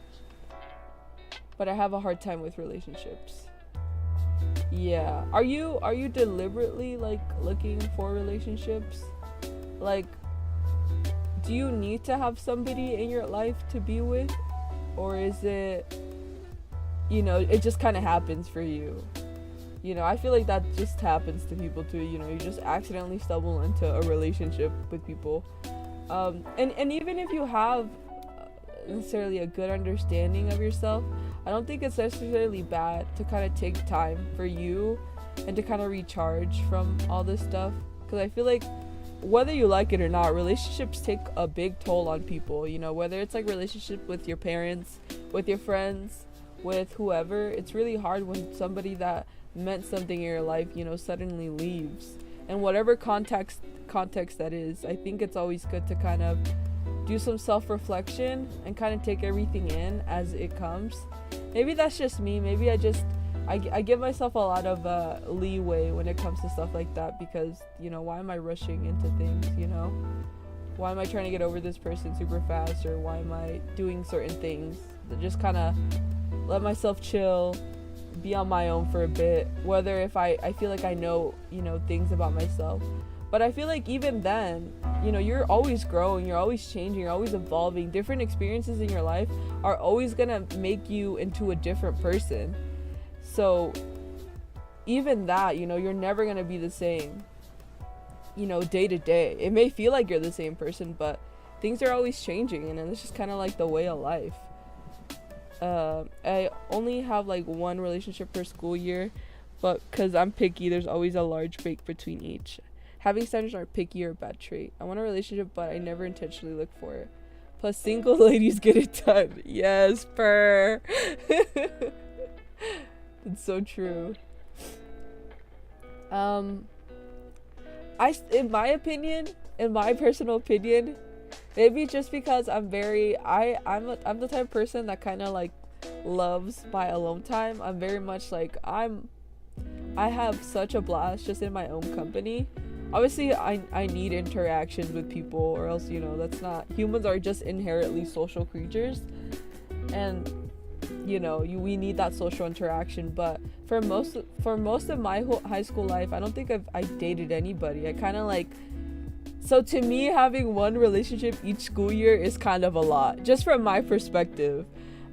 but I have a hard time with relationships. Yeah. Are you deliberately like looking for relationships? Like, do you need to have somebody in your life to be with? Or is it, it just kind of happens for you? I feel like that just happens to people too. You just accidentally stumble into a relationship with people. And even if you have necessarily a good understanding of yourself, I don't think it's necessarily bad to kind of take time for you and to kind of recharge from all this stuff. Because I feel like whether you like it or not, relationships take a big toll on people. Whether it's like relationship with your parents, with your friends, with whoever, it's really hard when somebody that meant something in your life, suddenly leaves. And whatever context that is, I think it's always good to kind of do some self-reflection and kind of take everything in as it comes. Maybe that's just me. Maybe I give myself a lot of leeway when it comes to stuff like that, because why am I rushing into things? Why am I trying to get over this person super fast, or why am I doing certain things? Just kind of let myself chill, be on my own for a bit, whether if I feel like I know things about myself. But I feel like even then, you're always growing, you're always changing, you're always evolving. Different experiences in your life are always gonna make you into a different person. So even that, you're never gonna be the same, day to day. It may feel like you're the same person, but things are always changing, and it's just kind of like the way of life. I only have like one relationship per school year, but because I'm picky, there's always a large break between each. Having standards are picky or a bad trait. I want a relationship, but I never intentionally look for it. plus single ladies get it done. Yes, per. It's so true. In my opinion, in my personal opinion, maybe just because I'm the type of person that kind of like loves my alone time. I'm very much like I have such a blast just in my own company. Obviously I need interactions with people, or else, you know, that's not, humans are just inherently social creatures, and you know, we need that social interaction. But for most of my whole high school life, I don't think I dated anybody. I kind of like, so to me, having one relationship each school year is kind of a lot, just from my perspective.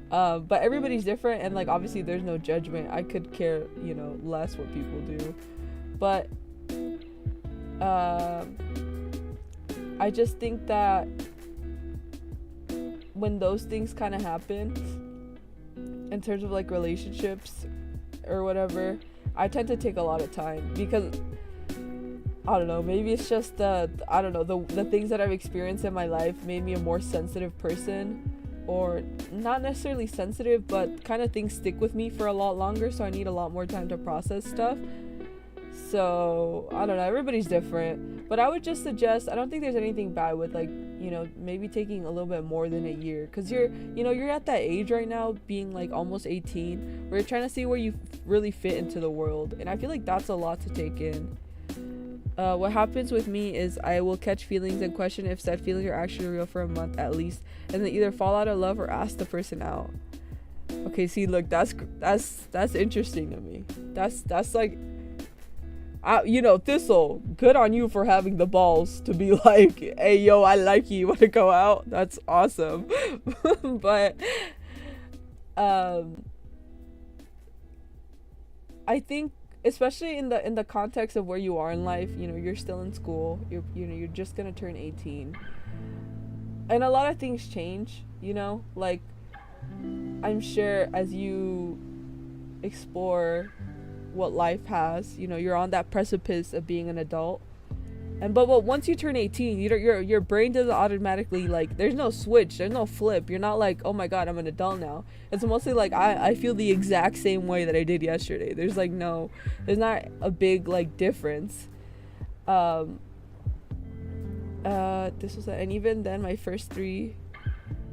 But everybody's different, and like obviously there's no judgment. I could care, you know, less what people do, but I just think that when those things kind of happen in terms of like relationships or whatever, I tend to take a lot of time, because I don't know, maybe it's just the things that I've experienced in my life made me a more sensitive person, or not necessarily sensitive, but kind of things stick with me for a lot longer, so I need a lot more time to process stuff. So I don't know, everybody's different, but I would just suggest, I don't think there's anything bad with like, you know, maybe taking a little bit more than a year, because you're at that age right now, being like almost 18, where you're trying to see where you really fit into the world, and I feel like that's a lot to take in. What happens with me is I will catch feelings and question if said feelings are actually real for a month at least, and then either fall out of love or ask the person out. Okay, see, look, that's interesting to me. That's like, you know, Thistle, good on you for having the balls to be like, hey, yo, I like you want to go out? That's awesome. But I think, especially in the context of where you are in life, you know, you're still in school, you're just gonna turn 18, and a lot of things change, you know, like I'm sure as you explore what life has, you know, you're on that precipice of being an adult, and but once you turn 18, your brain doesn't automatically, like, there's no switch, there's no flip, you're not like, oh my god, I'm an adult now. It's mostly like I feel the exact same way that I did yesterday. There's not a big like difference. This was and even then my first 3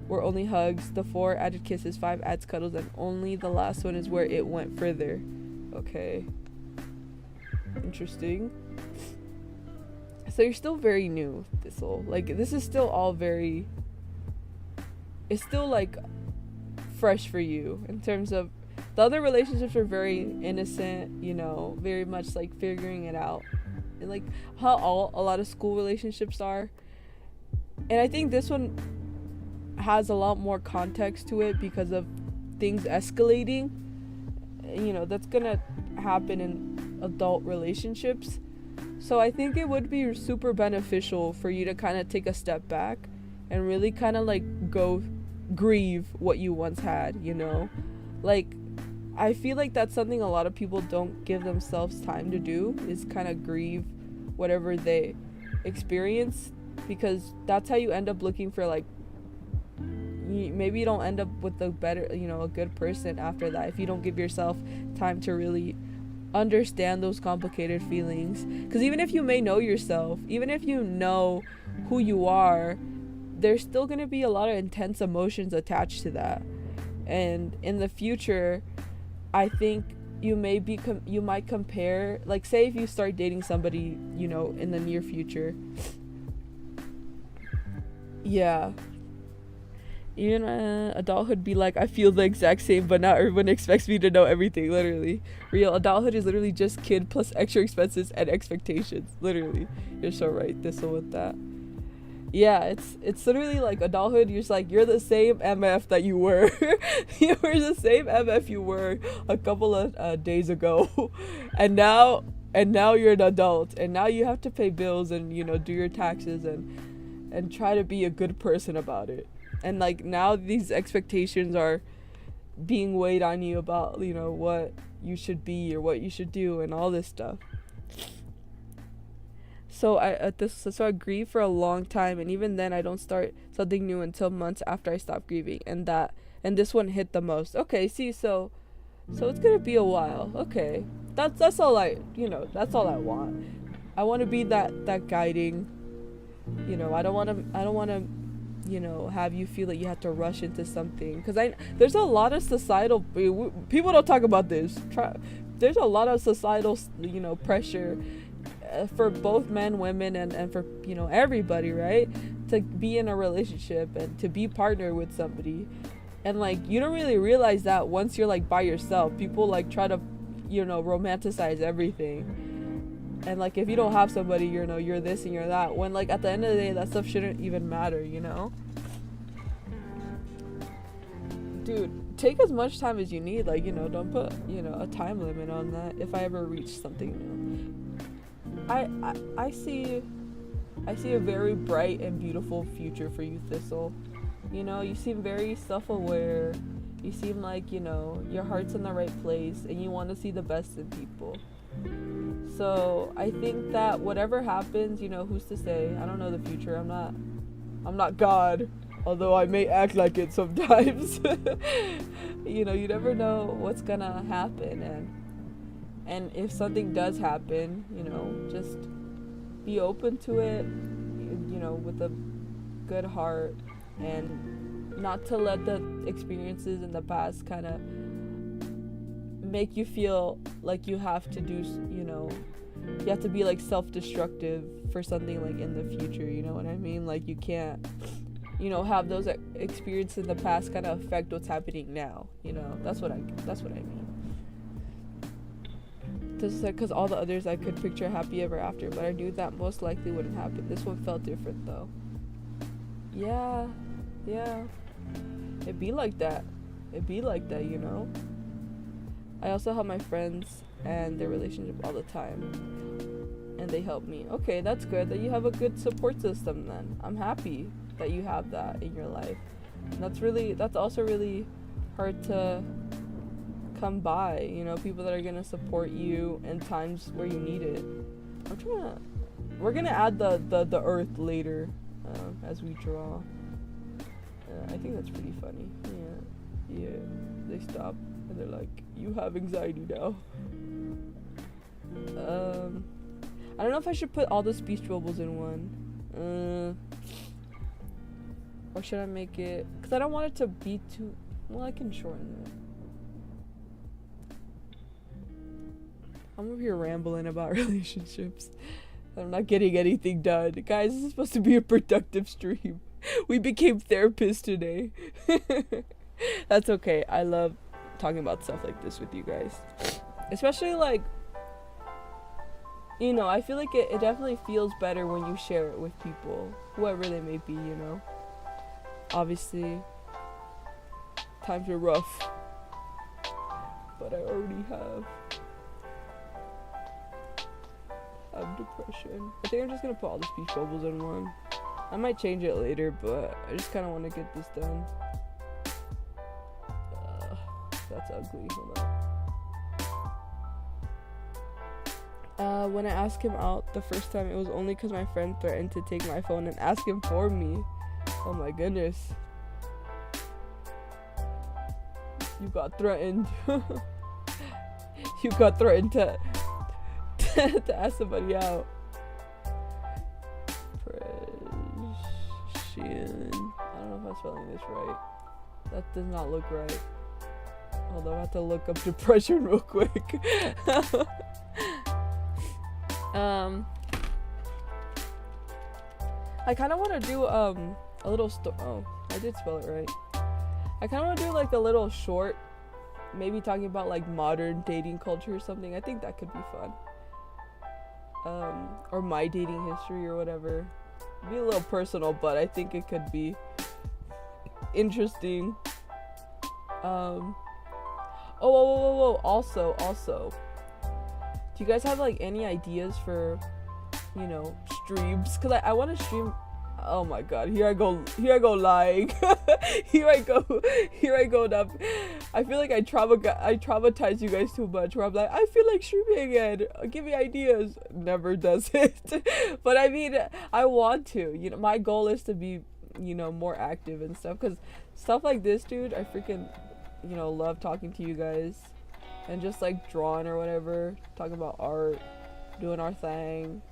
were only hugs, the 4 added kisses, 5 adds cuddles, and only the last one is where it went further. Okay, interesting. So you're still very new, Thistle. Like, this is still all very, it's still like fresh for you in terms of the other relationships are very innocent, you know, very much like figuring it out, and like how a lot of school relationships are. And I think this one has a lot more context to it because of things escalating. You know, that's gonna happen in adult relationships. So I think it would be super beneficial for you to kind of take a step back and really kind of like go grieve what you once had, you know? Like, I feel like that's something a lot of people don't give themselves time to do, is kind of grieve whatever they experience, because that's how you end up looking for like, maybe you don't end up with a better, you know, a good person after that if you don't give yourself time to really understand those complicated feelings. Because even if you may know yourself, even if you know who you are, there's still going to be a lot of intense emotions attached to that. And in the future, I think you might compare, like, say if you start dating somebody, you know, in the near future, yeah, even adulthood be like, I feel the exact same, but not everyone expects me to know everything. Literally, real adulthood is literally just kid plus extra expenses and expectations. Literally, you're so right, Thistle, with that. Yeah, it's literally like adulthood. You're just like, you're the same MF that you were. You were the same MF you were a couple of days ago, and now you're an adult, and now you have to pay bills and, you know, do your taxes and try to be a good person about it. And like, now these expectations are being weighed on you about, you know, what you should be or what you should do and all this stuff. So I grieve for a long time, and even then I don't start something new until months after I stop grieving, and this one hit the most. Okay, see, so it's gonna be a while. Okay, that's all that's all I want. I want to be that guiding. I don't want to have you feel that you have to rush into something, because there's a lot of societal people don't talk about this. There's a lot of societal pressure for both men, women, and for everybody, right, to be in a relationship and to be partnered with somebody. And like, you don't really realize that once you're like by yourself. People like try to romanticize everything, and like, if you don't have somebody, you're this and you're that, when like at the end of the day that stuff shouldn't even matter. Dude, take as much time as you need. Like, don't put a time limit on that. If I ever reach something new, I see a very bright and beautiful future for you, Thistle. You seem very self-aware. You seem like your heart's in the right place, and you want to see the best in people. So I think that whatever happens, who's to say? I don't know the future. I'm not God, although I may act like it sometimes. You never know what's gonna happen, and if something does happen, just be open to it, with a good heart, and not to let the experiences in the past kind of make you feel like you have to do, you have to be like self-destructive for something like in the future. You know what I mean? Like, you can't have those experiences in the past kind of affect what's happening now. That's what I mean. This is like, because all the others I could picture happy ever after, but I knew that most likely wouldn't happen. This one felt different though. Yeah, it'd be like that. I also help my friends and their relationship all the time, and they help me. Okay, that's good that you have a good support system then. I'm happy that you have that in your life. And that's also really hard to come by, people that are gonna support you in times where you need it. We're gonna add the earth later, as we draw. I think that's pretty funny. Yeah, they stop and they're like, you have anxiety now. I don't know if I should put all the speech bubbles in one. Or should I make it, because I don't want it to be too, well, I can shorten it. I'm over here rambling about relationships. I'm not getting anything done. Guys, this is supposed to be a productive stream. We became therapists today. That's okay. I love talking about stuff like this with you guys. Especially like, I feel like it definitely feels better when you share it with people, whoever they may be, Obviously, times are rough, but I already have depression. I think I'm just gonna put all the speech bubbles in one. I might change it later, but I just kind of want to get this done. That's ugly. Hold on. When I asked him out the first time, it was only because my friend threatened to take my phone and ask him for me. Oh my goodness. You got threatened. You got threatened to ask somebody out. Preshin. I don't know if I'm spelling this right. That does not look right. Although I have to look up depression real quick. I kind of want to do a little oh, I did spell it right. I kind of want to do like a little short, maybe talking about like modern dating culture or something. I think that could be fun. Or my dating history or whatever. It'd be a little personal, but I think it could be interesting. Oh, also, do you guys have like any ideas for, streams? Because I want to stream Oh my god, here I go lying. here I go up. I feel like I traumatize you guys too much, where I'm like, I feel like streaming again, give me ideas. Never does it. But I mean, I want to, you know, my goal is to be, you know, more active and stuff, because stuff like this, dude, I freaking, you know, love talking to you guys and just like drawing or whatever, talking about art, doing our thing,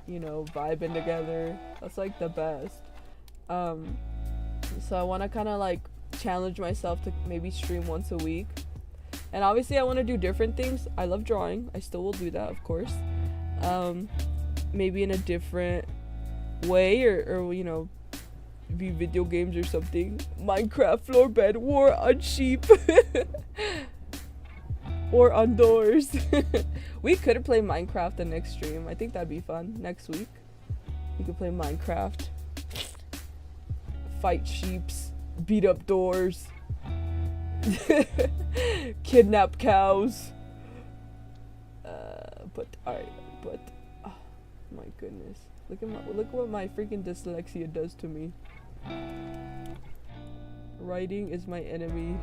you know, vibing together. That's like the best. So I want to kind of like challenge myself to maybe stream once a week, and obviously I want to do different things. I love drawing, I still will do that, of course. Maybe in a different way, or you know, be video games or something. Minecraft floor bed war on sheep. Or on doors. We could play Minecraft the next stream. I think that'd be fun. Next week we could play Minecraft, fight sheeps, beat up doors, kidnap cows. But alright, but oh my goodness, look what my freaking dyslexia does to me. Writing is my enemy,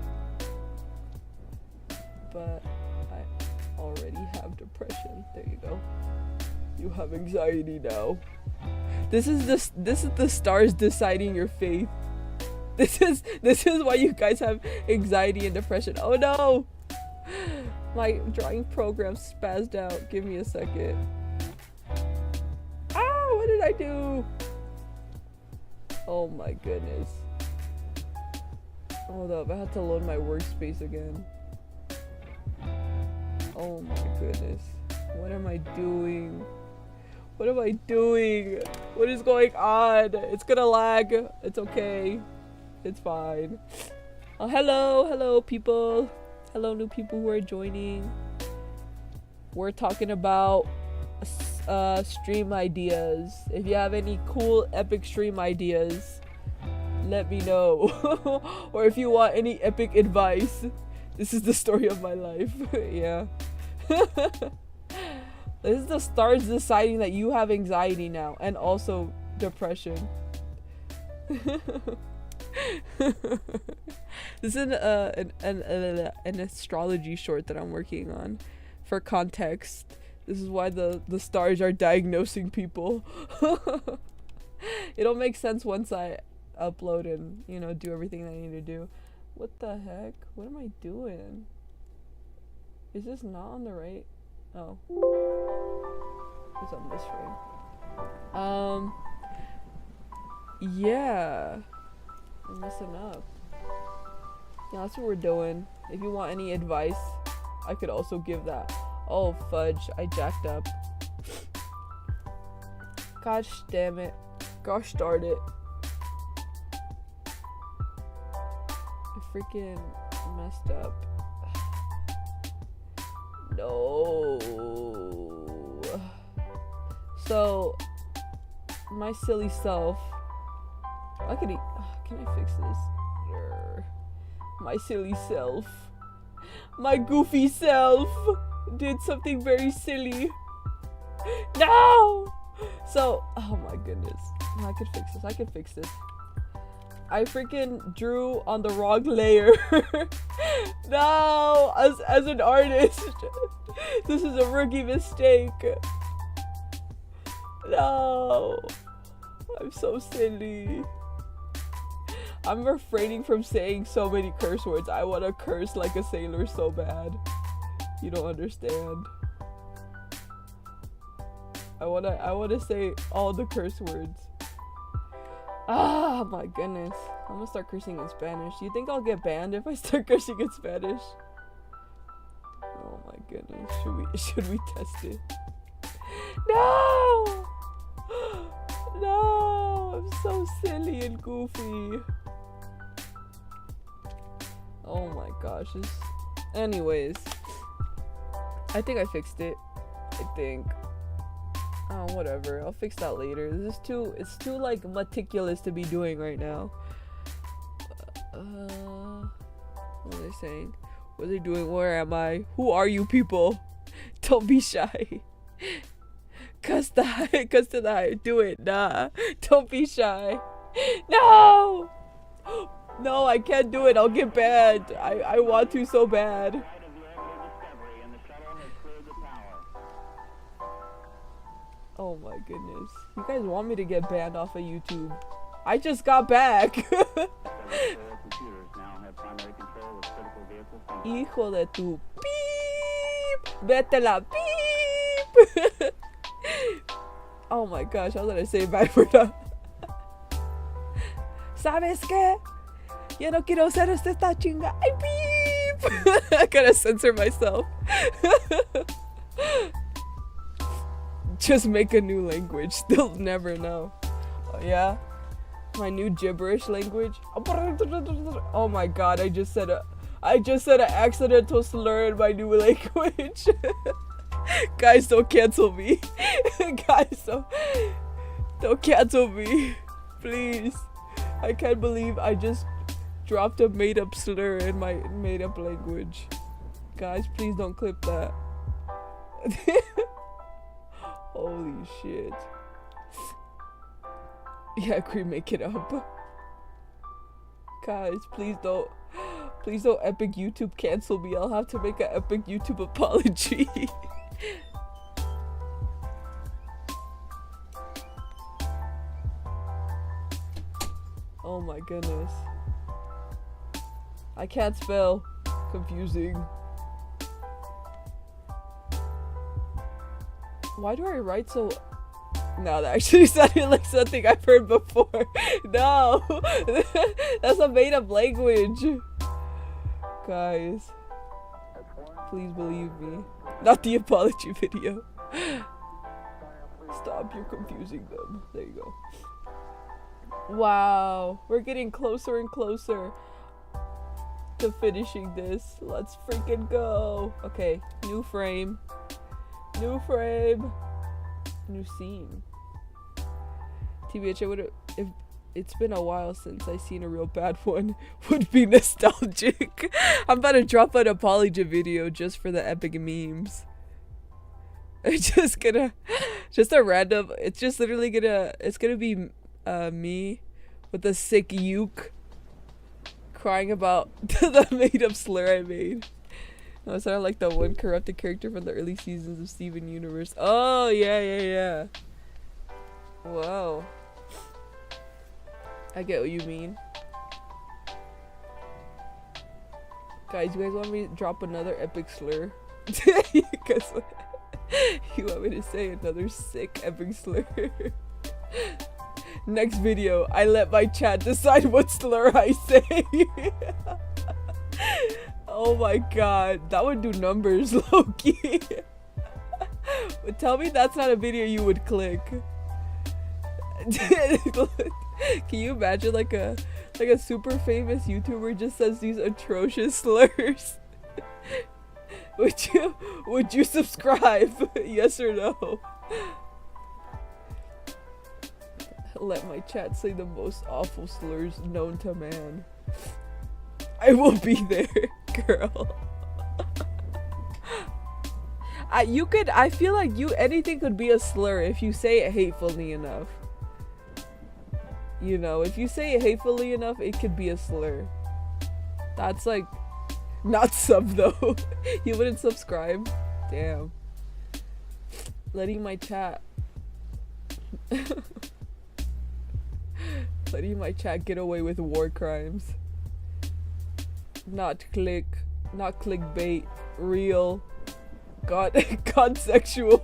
but I already have depression. There you go. You have anxiety now. This is the stars deciding your fate. This is why you guys have anxiety and depression. Oh no! My drawing program spazzed out. Give me a second. Ah, what did I do? Oh my goodness. Hold up, I had to load my workspace again. Oh my goodness. What am I doing? What am I doing? What is going on? It's gonna lag. It's okay. It's fine. Oh, hello people. Hello new people who are joining. We're talking about stream ideas. If you have any cool epic stream ideas, let me know. Or if you want any epic advice, this is the story of my life. Yeah. This is the stars deciding that you have anxiety now, and also depression. This is an astrology short that I'm working on. For context, this is why the stars are diagnosing people. It'll make sense once I upload and, you know, do everything that I need to do. What the heck? What am I doing? Is this not on the right? Oh. It's on this frame. Yeah. I'm messing up. Yeah, that's what we're doing. If you want any advice, I could also give that. Oh, fudge. I jacked up. Gosh damn it. Gosh darn it. I freaking messed up. No. So, my silly self. Can I fix this? My silly self. My goofy self did something very silly. No! So, oh my goodness. No, I could fix this. I freaking drew on the wrong layer. No! As an artist. This is a rookie mistake. No! I'm so silly. I'm refraining from saying so many curse words. I want to curse like a sailor so bad. You don't understand. I wanna say all the curse words. Ah, my goodness. I'm gonna start cursing in Spanish. Do you think I'll get banned if I start cursing in Spanish? Oh my goodness. Should we test it? No! No! I'm so silly and goofy. Oh my gosh. Anyways. I think I fixed it. I think. Oh, whatever. I'll fix that later. It's too like meticulous to be doing right now. What are they saying? What are they doing? Where am I? Who are you people? Don't be shy. Cuss to the high. Do it. Nah. Don't be shy. No! No, I can't do it. I'll get banned. I want to so bad. Oh my goodness. You guys want me to get banned off of YouTube. I just got back. Hijo de tu beep. Vete la beep. Oh my gosh, I was gonna say bad word. ¿Sabes qué? Yo no quiero ser esta chinga. Ay, beep. I gotta censor myself. Just make a new language. They'll never know. Oh, yeah? My new gibberish language. Oh my god, I just said an accidental slur in my new language. Guys, don't cancel me. Guys, don't cancel me. Please. I can't believe I just dropped a made-up slur in my made-up language. Guys, please don't clip that. Holy shit. Yeah, Cream, make it up. Guys, please don't epic YouTube cancel me. I'll have to make an epic YouTube apology. Oh my goodness. I can't spell. Confusing. Why do I write so... No, that actually sounded like something I've heard before. No! That's a made-up language. Guys. Please believe me. Not the apology video. Stop, you're confusing them. There you go. Wow. We're getting closer and closer to finishing this. Let's freaking go. Okay, new frame. New frame. New scene. TBH, I would've, if it's been a while since I seen a real bad one, would be nostalgic. I'm about to drop an apology video just for the epic memes. It's just a random, it's just literally it's gonna be me with a sick uke crying about the made up slur I made. No, it sounded like the one corrupted character from the early seasons of Steven Universe. Oh, yeah. Whoa. I get what you mean. Guys, you guys want me to drop another epic slur? Because you want me to say another sick epic slur? Next video, I let my chat decide what slur I say. Oh my god, that would do numbers, low-key. But tell me that's not a video you would click. Can you imagine like a super famous YouTuber just says these atrocious slurs? Would you subscribe? Yes or no? Let my chat say the most awful slurs known to man. I will be there, girl. I feel like anything could be a slur if you say it hatefully enough. You know, if you say it hatefully enough, it could be a slur. That's like, not sub though. You wouldn't subscribe? Damn. Letting my chat. Letting my chat get away with war crimes. Not clickbait, real, god sexual.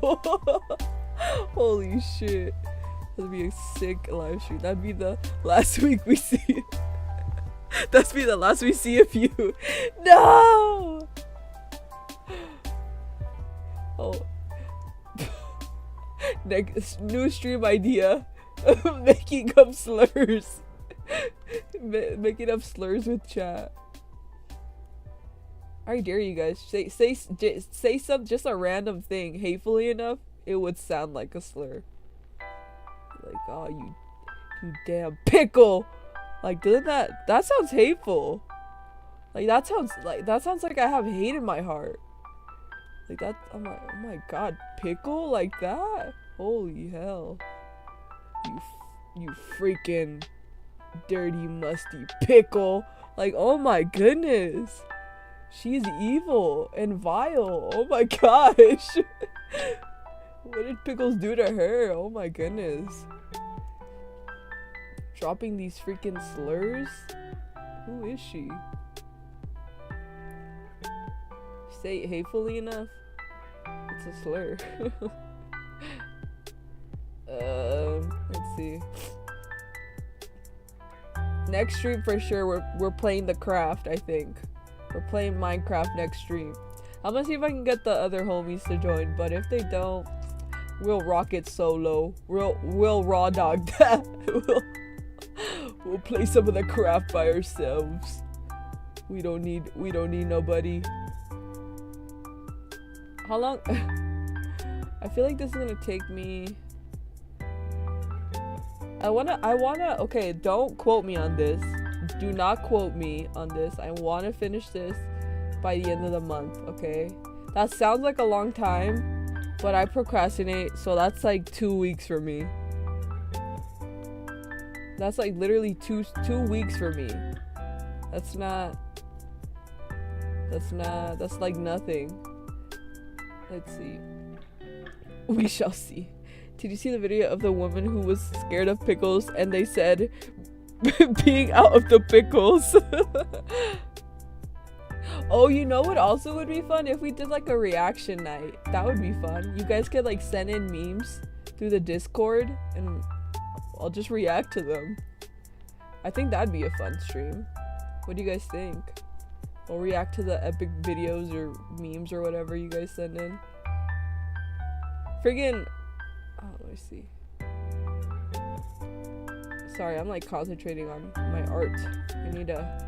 Holy shit. That'd be a sick live stream. That'd be the last week we see. That'd be the last we see of you. No! Oh. Next, new stream idea. Making up slurs. Making up slurs with chat. I dare you guys. Say some just a random thing hatefully enough, it would sound like a slur. Like, oh, you damn pickle. Like, doesn't that sounds hateful. Like that sounds like I have hate in my heart. Like that, I'm like, oh my god, pickle like that? Holy hell. You freaking dirty, musty pickle. Like, oh my goodness. She's evil and vile. Oh my gosh. What did Pickles do to her? Oh my goodness. Dropping these freaking slurs? Who is she? Say it hatefully enough? It's a slur. Let's see. Next stream for sure, we're playing the craft, I think. We're playing Minecraft next stream. I'm gonna see if I can get the other homies to join, but if they don't, we'll rock it solo. We'll raw dog that. We'll play some of the craft by ourselves. We don't need nobody. How long? I feel like this is gonna take me. I wanna, okay, don't quote me on this. Do not quote me on this. I wanna finish this by the end of the month, okay? That sounds like a long time, but I procrastinate, so that's like 2 weeks for me. That's like literally two weeks for me. That's like nothing. Let's see. We shall see. Did you see the video of the woman who was scared of pickles and they said being out of the pickles? Oh, you know what also would be fun? If we did like a reaction night. That would be fun. You guys could like send in memes through the Discord and I'll just react to them. I think that'd be a fun stream. What do you guys think? We'll react to the epic videos or memes or whatever you guys send in. Friggin', oh, let me see. Sorry, I'm like concentrating on my art. I need to.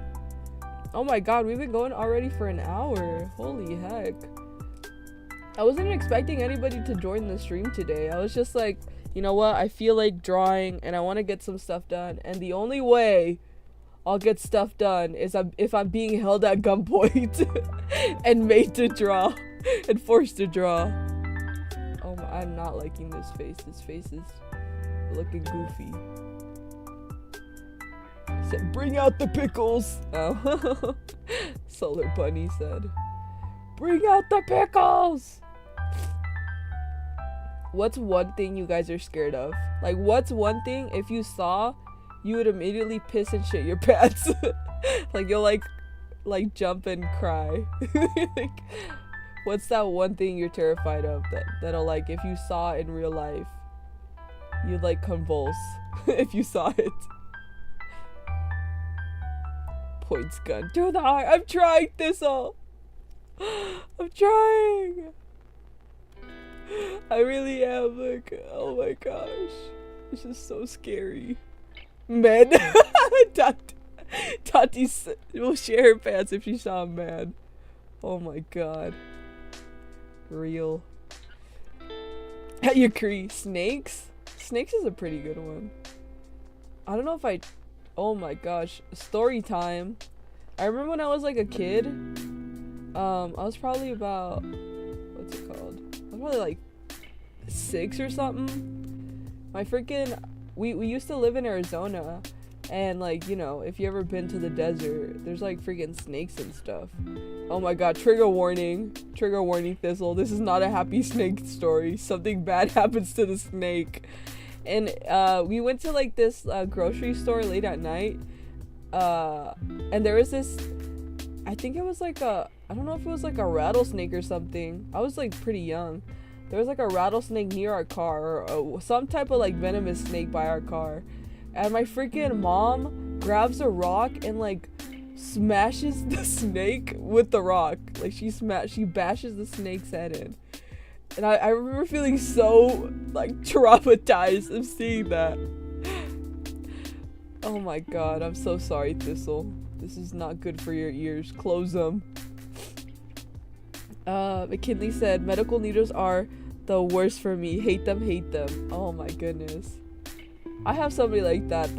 Oh my god, we've been going already for an hour. Holy heck. I wasn't expecting anybody to join the stream today. I was just like, you know what? I feel like drawing and I want to get some stuff done. And the only way I'll get stuff done is if I'm being held at gunpoint and made to draw and forced to draw. Oh my, I'm not liking this face. This face is looking goofy. I said, bring out the pickles. Oh. Solar Bunny said, bring out the pickles. What's one thing you guys are scared of? Like, what's one thing if you saw, you would immediately piss and shit your pants? Like, you'll like jump and cry. Like, what's that one thing you're terrified of that'll like, if you saw it in real life, you'd like convulse if you saw it? Points gun to the eye. I'm trying, Thistle. I'm trying. I really am. Like, oh my gosh, this is so scary. Men. Tati will share her pants if she saw a man. Oh my god. Real. At your Cree. Snakes? Snakes is a pretty good one. I don't know if I... Oh my gosh. Story time. I remember when I was like a kid. I was probably about... What's it called? I was probably like 6 or something. My freaking... We used to live in Arizona. And like, you know, if you ever been to the desert, there's like freaking snakes and stuff. Oh my god, trigger warning. Trigger warning, Thistle. This is not a happy snake story. Something bad happens to the snake. And we went to like this grocery store late at night. And there was this, I think it was like a, I don't know if it was like a rattlesnake or something. I was like pretty young. There was like a rattlesnake near our car, or some type of like venomous snake by our car. And my freaking mom grabs a rock and like smashes the snake with the rock. Like she bashes the snake's head in. And I remember feeling so like traumatized of seeing that. Oh my god, I'm so sorry, Thistle. This is not good for your ears. Close them. McKinley said, medical needles are the worst for me. Hate them, hate them. Oh my goodness. I have somebody like that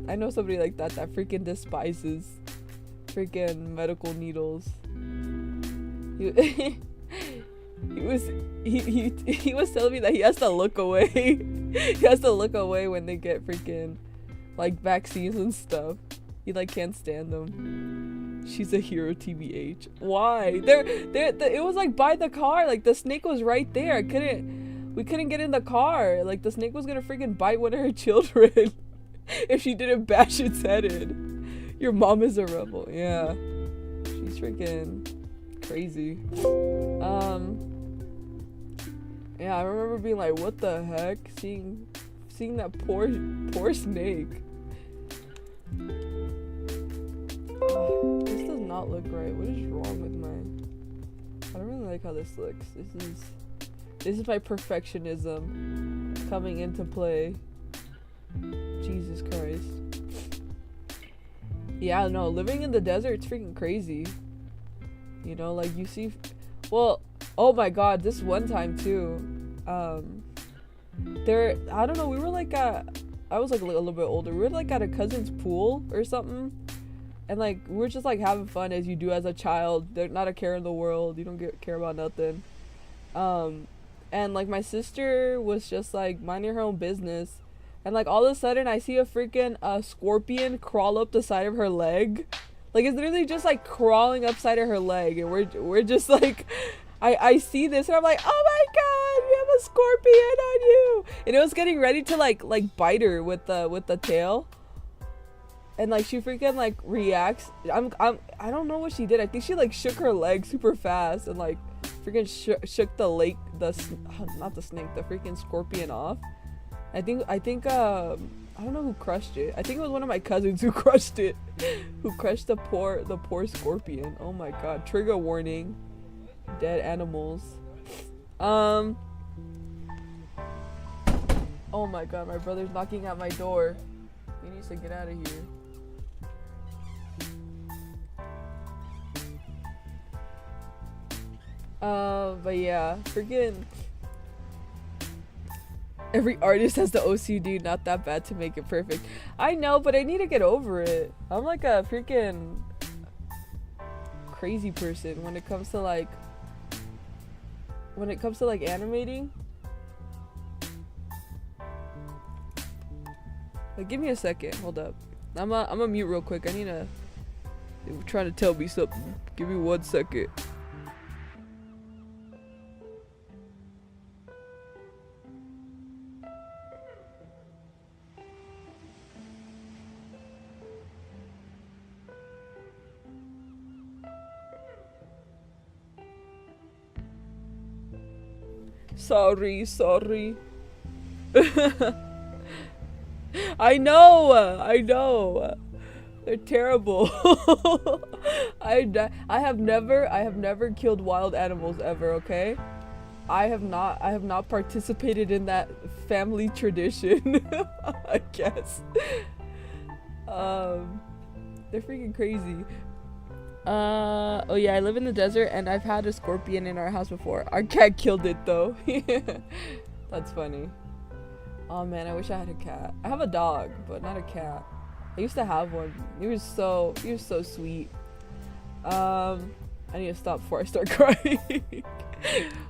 I know somebody like that freaking despises freaking medical needles. he was telling me that he has to look away. He has to look away when they get freaking like vaccines and stuff. He like can't stand them. She's a hero, TBH. Why? It was like by the car. Like the snake was right there. We couldn't get in the car. Like the snake was gonna freaking bite one of her children if she didn't bash its head in. Your mom is a rebel. Yeah, she's freaking crazy. Yeah, I remember being like, what the heck? Seeing that poor snake. This does not look right. What is wrong with mine? I don't really like how this looks. This is my perfectionism coming into play. Jesus Christ. Yeah, no, living in the desert, it's freaking crazy. You know, like you see, well, oh my god, this one time too, I don't know, we were like I was like a little bit older, we were like at a cousin's pool or something, and like we were just like having fun as you do as a child. There's not a care in the world, you don't care about nothing. And like my sister was just like minding her own business, and like all of a sudden I see a freaking scorpion crawl up the side of her leg. Like it's literally just like crawling upside of her leg, and we're just like, I see this and I'm like, oh my god, we have a scorpion on you, and it was getting ready to like bite her with the tail, and like she freaking like reacts. I don't know what she did. I think she like shook her leg super fast and like freaking shook the not the snake, the freaking scorpion off. I think I don't know who crushed it. I think it was one of my cousins who crushed it. Who crushed the poor scorpion. Oh my god. Trigger warning. Dead animals. Oh my god, my brother's knocking at my door. He needs to get out of here. But yeah, freaking every artist has the OCD, not that bad to make it perfect. I know, but I need to get over it. I'm like a freaking crazy person when it comes to like animating. Like, give me a second. Hold up. I'm a mute real quick. I need to. They're trying to tell me something. Give me 1 second. Sorry. I know. They're terrible. I have never killed wild animals ever, okay? I have not participated in that family tradition. I guess. They're freaking crazy. Oh yeah, I live in the desert and I've had a scorpion in our house before. Our cat killed it though. That's funny. Oh man, I wish I had a cat. I have a dog, but not a cat. I used to have one. He was so sweet. I need to stop before I start crying.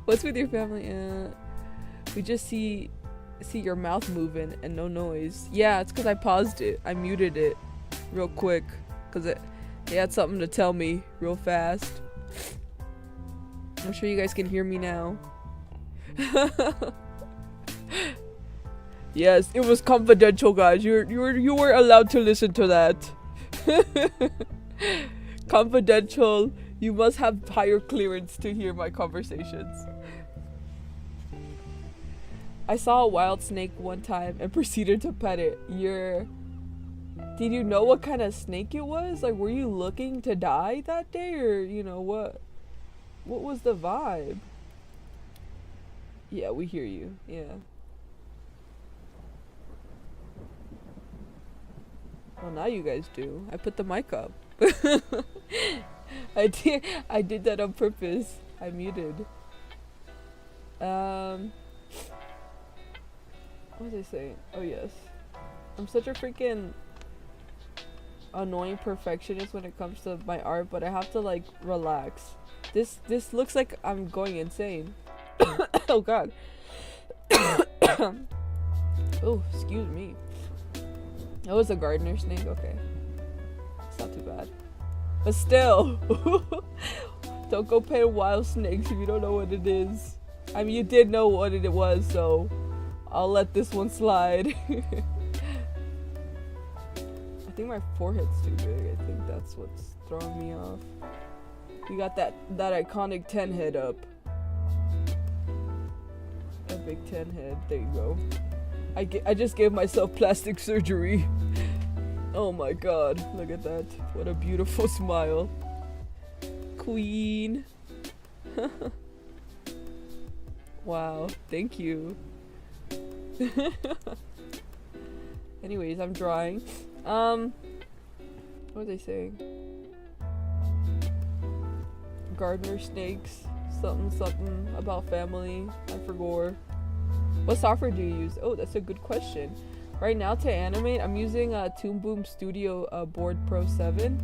What's with your family? We just see your mouth moving and no noise. Yeah, it's because I paused it. I muted it real quick because they had something to tell me real fast. I'm sure you guys can hear me now. Yes, it was confidential, guys. You were allowed to listen to that. Confidential. You must have higher clearance to hear my conversations. I saw a wild snake one time and proceeded to pet it. Did you know what kind of snake it was? Like, were you looking to die that day, or you know what was the vibe? Yeah, we hear you. Yeah. Well, now you guys do. I put the mic up. I did that on purpose. I muted. What was I saying? Oh yes. I'm such a freaking annoying perfectionist when it comes to my art, but I have to like relax. This looks like I'm going insane. Oh god. Oh, excuse me. That was a gardener snake. Okay, it's not too bad, but still, don't go paying wild snakes if you don't know what it is. I mean, you did know what it was, so I'll let this one slide. I think my forehead's too big. I think that's what's throwing me off. You got that iconic 10 head up. A big 10 head. There you go. I just gave myself plastic surgery. Oh my god. Look at that. What a beautiful smile. Queen. Wow. Thank you. Anyways, I'm drawing. What was I saying? Gardener snakes, something about family. I forgot. What software do you use? Oh, that's a good question. Right now to animate, I'm using Toon Boom Studio Board Pro 7.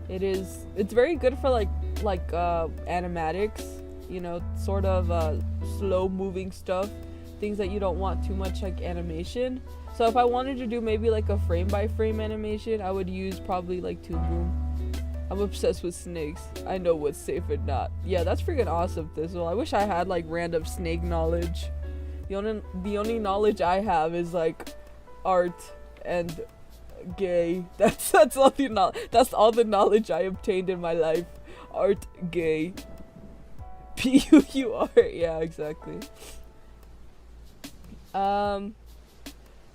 It's very good for like animatics, you know, sort of slow moving stuff, things that you don't want too much like animation. So if I wanted to do maybe like a frame by frame animation, I would use probably like Toon Boom. I'm obsessed with snakes. I know what's safe and not. Yeah, that's freaking awesome, Thistle. I wish I had like random snake knowledge. The only knowledge I have is like art and gay. That's all the knowledge I obtained in my life. Art, gay. PUUR. Yeah, exactly. But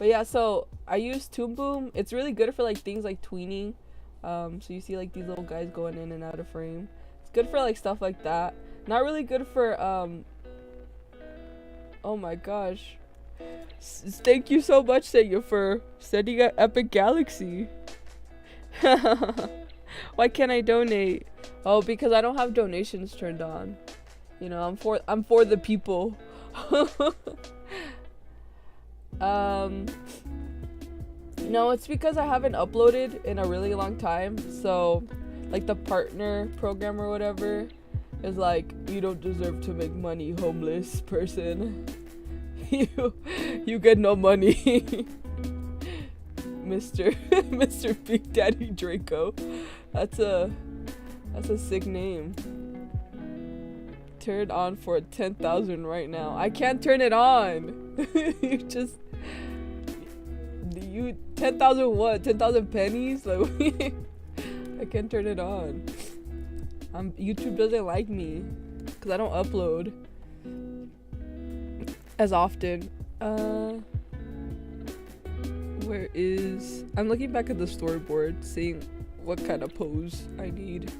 yeah, so I use Toon Boom. It's really good for like things like tweening. So you see like these little guys going in and out of frame. It's good for like stuff like that. Not really good for oh my gosh. Thank you so much, Senya, for sending an Epic Galaxy. Why can't I donate? Oh, because I don't have donations turned on. You know, I'm for the people. No, it's because I haven't uploaded in a really long time. So, like the partner program or whatever is like, you don't deserve to make money, homeless person. you get no money. Mr. Big Daddy Draco. That's a sick name. Turn on for 10,000 right now. I can't turn it on. You 10,000 what? 10,000 pennies? Like I can't turn it on. YouTube doesn't like me because I don't upload as often. Where is... I'm looking back at the storyboard, seeing what kind of pose I need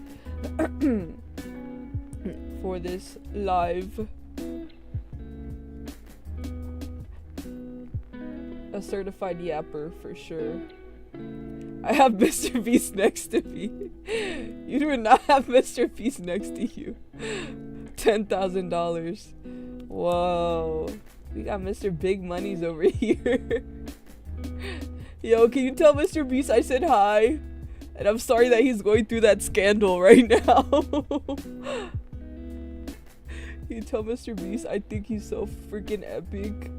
for this live. A certified yapper for sure. I have Mr. Beast next to me. You do not have Mr. Beast next to you. $10,000. Whoa. We got Mr. Big Money's over here. Yo, can you tell Mr. Beast I said hi? And I'm sorry that he's going through that scandal right now. You tell Mr. Beast I think he's so freaking epic.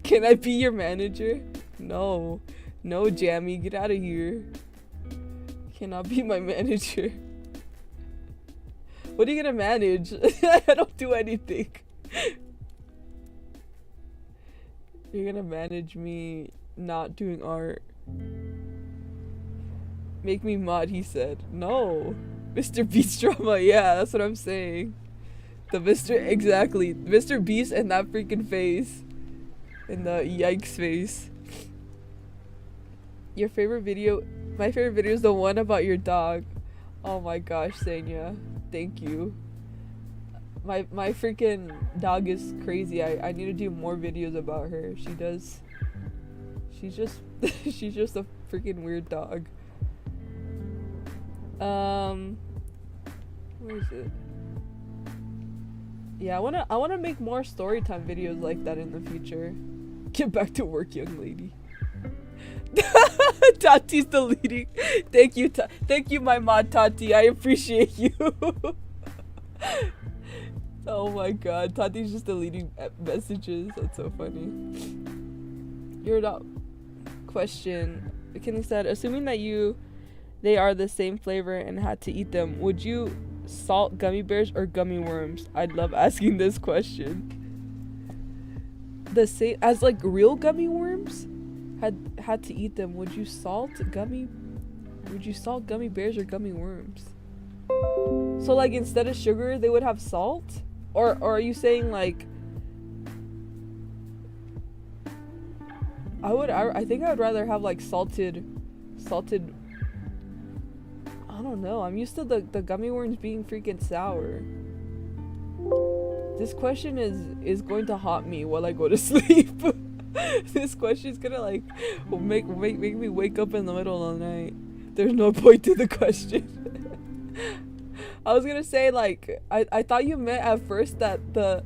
Can I be your manager? No. No, Jammy, get out of here. Cannot be my manager. What are you gonna manage? I don't do anything. You're gonna manage me not doing art. Make me mod, he said. No. Mr. Beast drama, yeah, that's what I'm saying. Exactly. Mr. Beast and that freaking face. And the yikes face. Your favorite video? My favorite video is the one about your dog. Oh my gosh, Senya. Thank you. My freaking dog is crazy. I need to do more videos about her. She's just she's just a freaking weird dog. Where is it? Yeah, I wanna make more storytime videos like that in the future. Get back to work, young lady. Tati's deleting. Thank you, my mod Tati. I appreciate you. Oh my god, Tati's just deleting messages. That's so funny. You're not. Question. Kenny said, assuming that they are the same flavor and had to eat them, would you salt gummy bears or gummy worms? I'd love asking this question. The same as like real gummy worms had to eat them. Would you salt gummy bears or gummy worms? So like instead of sugar they would have salt? Or are you saying like I think I would rather have like salted I don't know. I'm used to the gummy worms being freaking sour. This question is going to haunt me while I go to sleep. This question is gonna like make me wake up in the middle of the night. There's no point to the question. I was gonna say like I thought you meant at first that the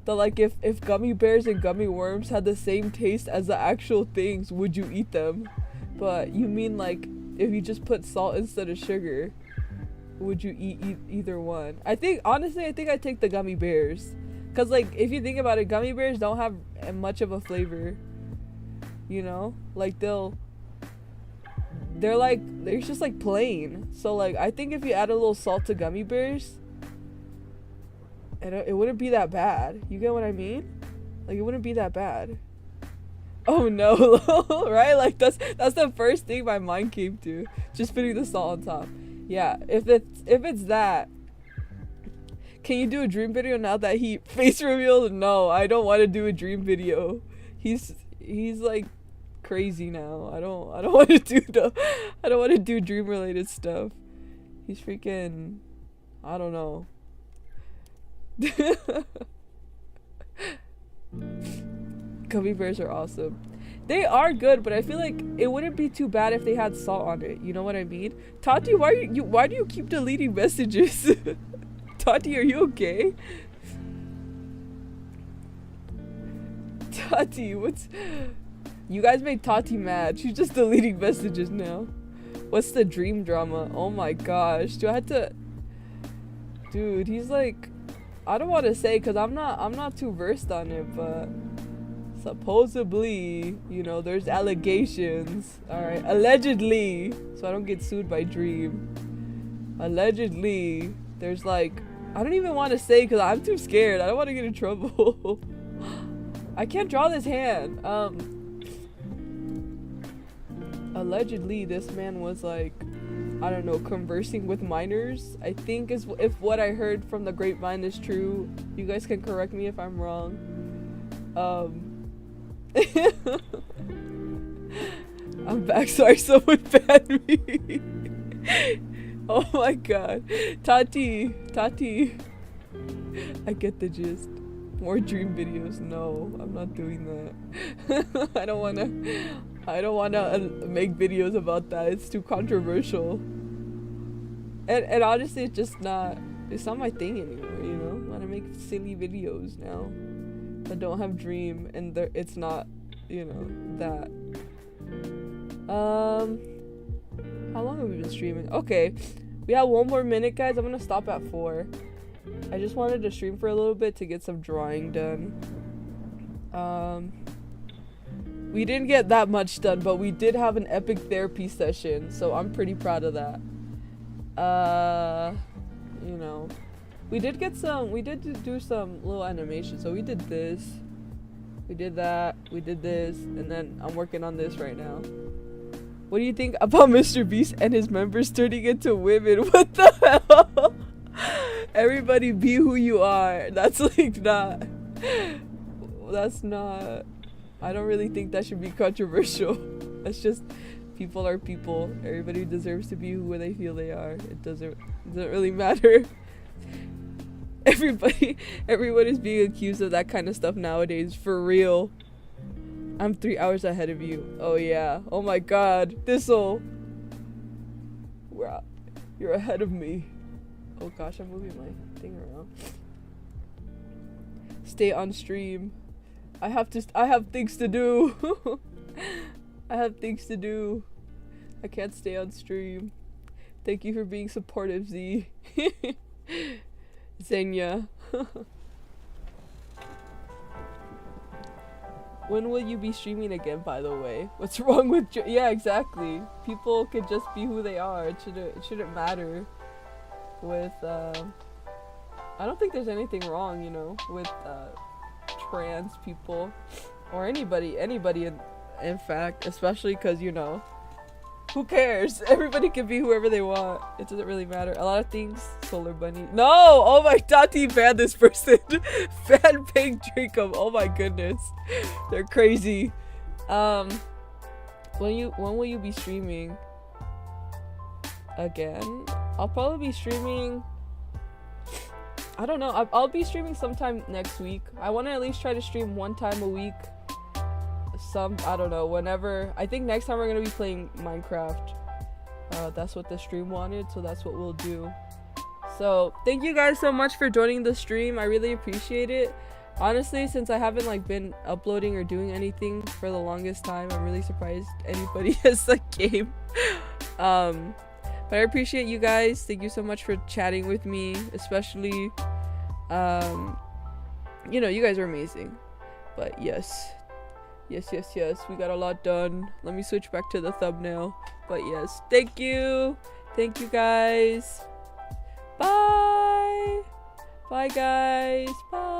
like if gummy bears and gummy worms had the same taste as the actual things, would you eat them? But you mean like if you just put salt instead of sugar, would you eat either one? Honestly I think I'd take the gummy bears, cause like if you think about it, gummy bears don't have much of a flavor, you know, like they're just like plain. So like I think if you add a little salt to gummy bears, it wouldn't be that bad. You get what I mean? Like it wouldn't be that bad. Oh no, right? Like that's the first thing my mind came to. Just putting the salt on top. Yeah, if it's that, can you do a dream video now that he face revealed? No, I don't want to do a dream video. He's like crazy now. I don't want to do dream related stuff. He's freaking, I don't know. Gummy bears are awesome. They are good, but I feel like it wouldn't be too bad if they had salt on it. You know what I mean? Tati, why do you keep deleting messages? Tati, are you okay? Tati, you guys made Tati mad. She's just deleting messages now. What's the dream drama? Oh my gosh. Do I have to... Dude, he's like... I don't want to say because I'm not too versed on it, but supposedly, you know, there's allegations. Alright, allegedly, so I don't get sued by Dream. Allegedly, there's like... I don't even want to say because I'm too scared. I don't want to get in trouble. I can't draw this hand. Allegedly this man was like, I don't know, conversing with minors, I think is if what I heard from the grapevine is true. You guys can correct me if I'm wrong. I'm back. Sorry, someone banned me. Oh my god. Tati, I get the gist. More dream videos. No, I'm not doing that. I don't wanna make videos about that. It's too controversial. And honestly, it's not my thing anymore, you know? I wanna make silly videos now that don't have dream and it's not, you know, that. How long have we been streaming? Okay, we have 1 more minute, guys. I'm gonna stop at 4. I just wanted to stream for a little bit to get some drawing done. We didn't get that much done, but we did have an epic therapy session, so I'm pretty proud of that. You know, we did do some little animation. So we did this, we did that, we did this, and then I'm working on this right now. What do you think about Mr. Beast and his members turning into women? What the hell? Everybody be who you are. That's like not... That's not... I don't really think that should be controversial. That's just... People are people. Everybody deserves to be who they feel they are. It doesn't really matter. Everyone is being accused of that kind of stuff nowadays. For real. I'm 3 hours ahead of you. Oh yeah. Oh my god. This'll... Wow. You're ahead of me. Oh gosh, I'm moving my thing around. Stay on stream. I have things to do. I have things to do. I can't stay on stream. Thank you for being supportive, Z. Senya. When will you be streaming again, by the way? What's wrong with yeah, exactly. People could just be who they are. It shouldn't matter with I don't think there's anything wrong, you know, with trans people or anybody in fact, especially cuz you know, who cares? Everybody can be whoever they want. It doesn't really matter. A lot of things. Solar Bunny. No! Oh my god, he banned this person. Fan Pink Jacob. Oh my goodness. They're crazy. When will you be streaming again? I'll probably be streaming, I don't know. I'll be streaming sometime next week. I want to at least try to stream one time a week. I don't know, whenever. I think next time we're gonna be playing Minecraft. That's what the stream wanted, so that's what we'll do. So thank you guys so much for joining the stream. I really appreciate it. Honestly, since I haven't like been uploading or doing anything for the longest time, I'm really surprised anybody has like came. But I appreciate you guys. Thank you so much for chatting with me, especially you know, you guys are amazing. But yes, we got a lot done. Let me switch back to the thumbnail. But yes, thank you guys. Bye guys, bye.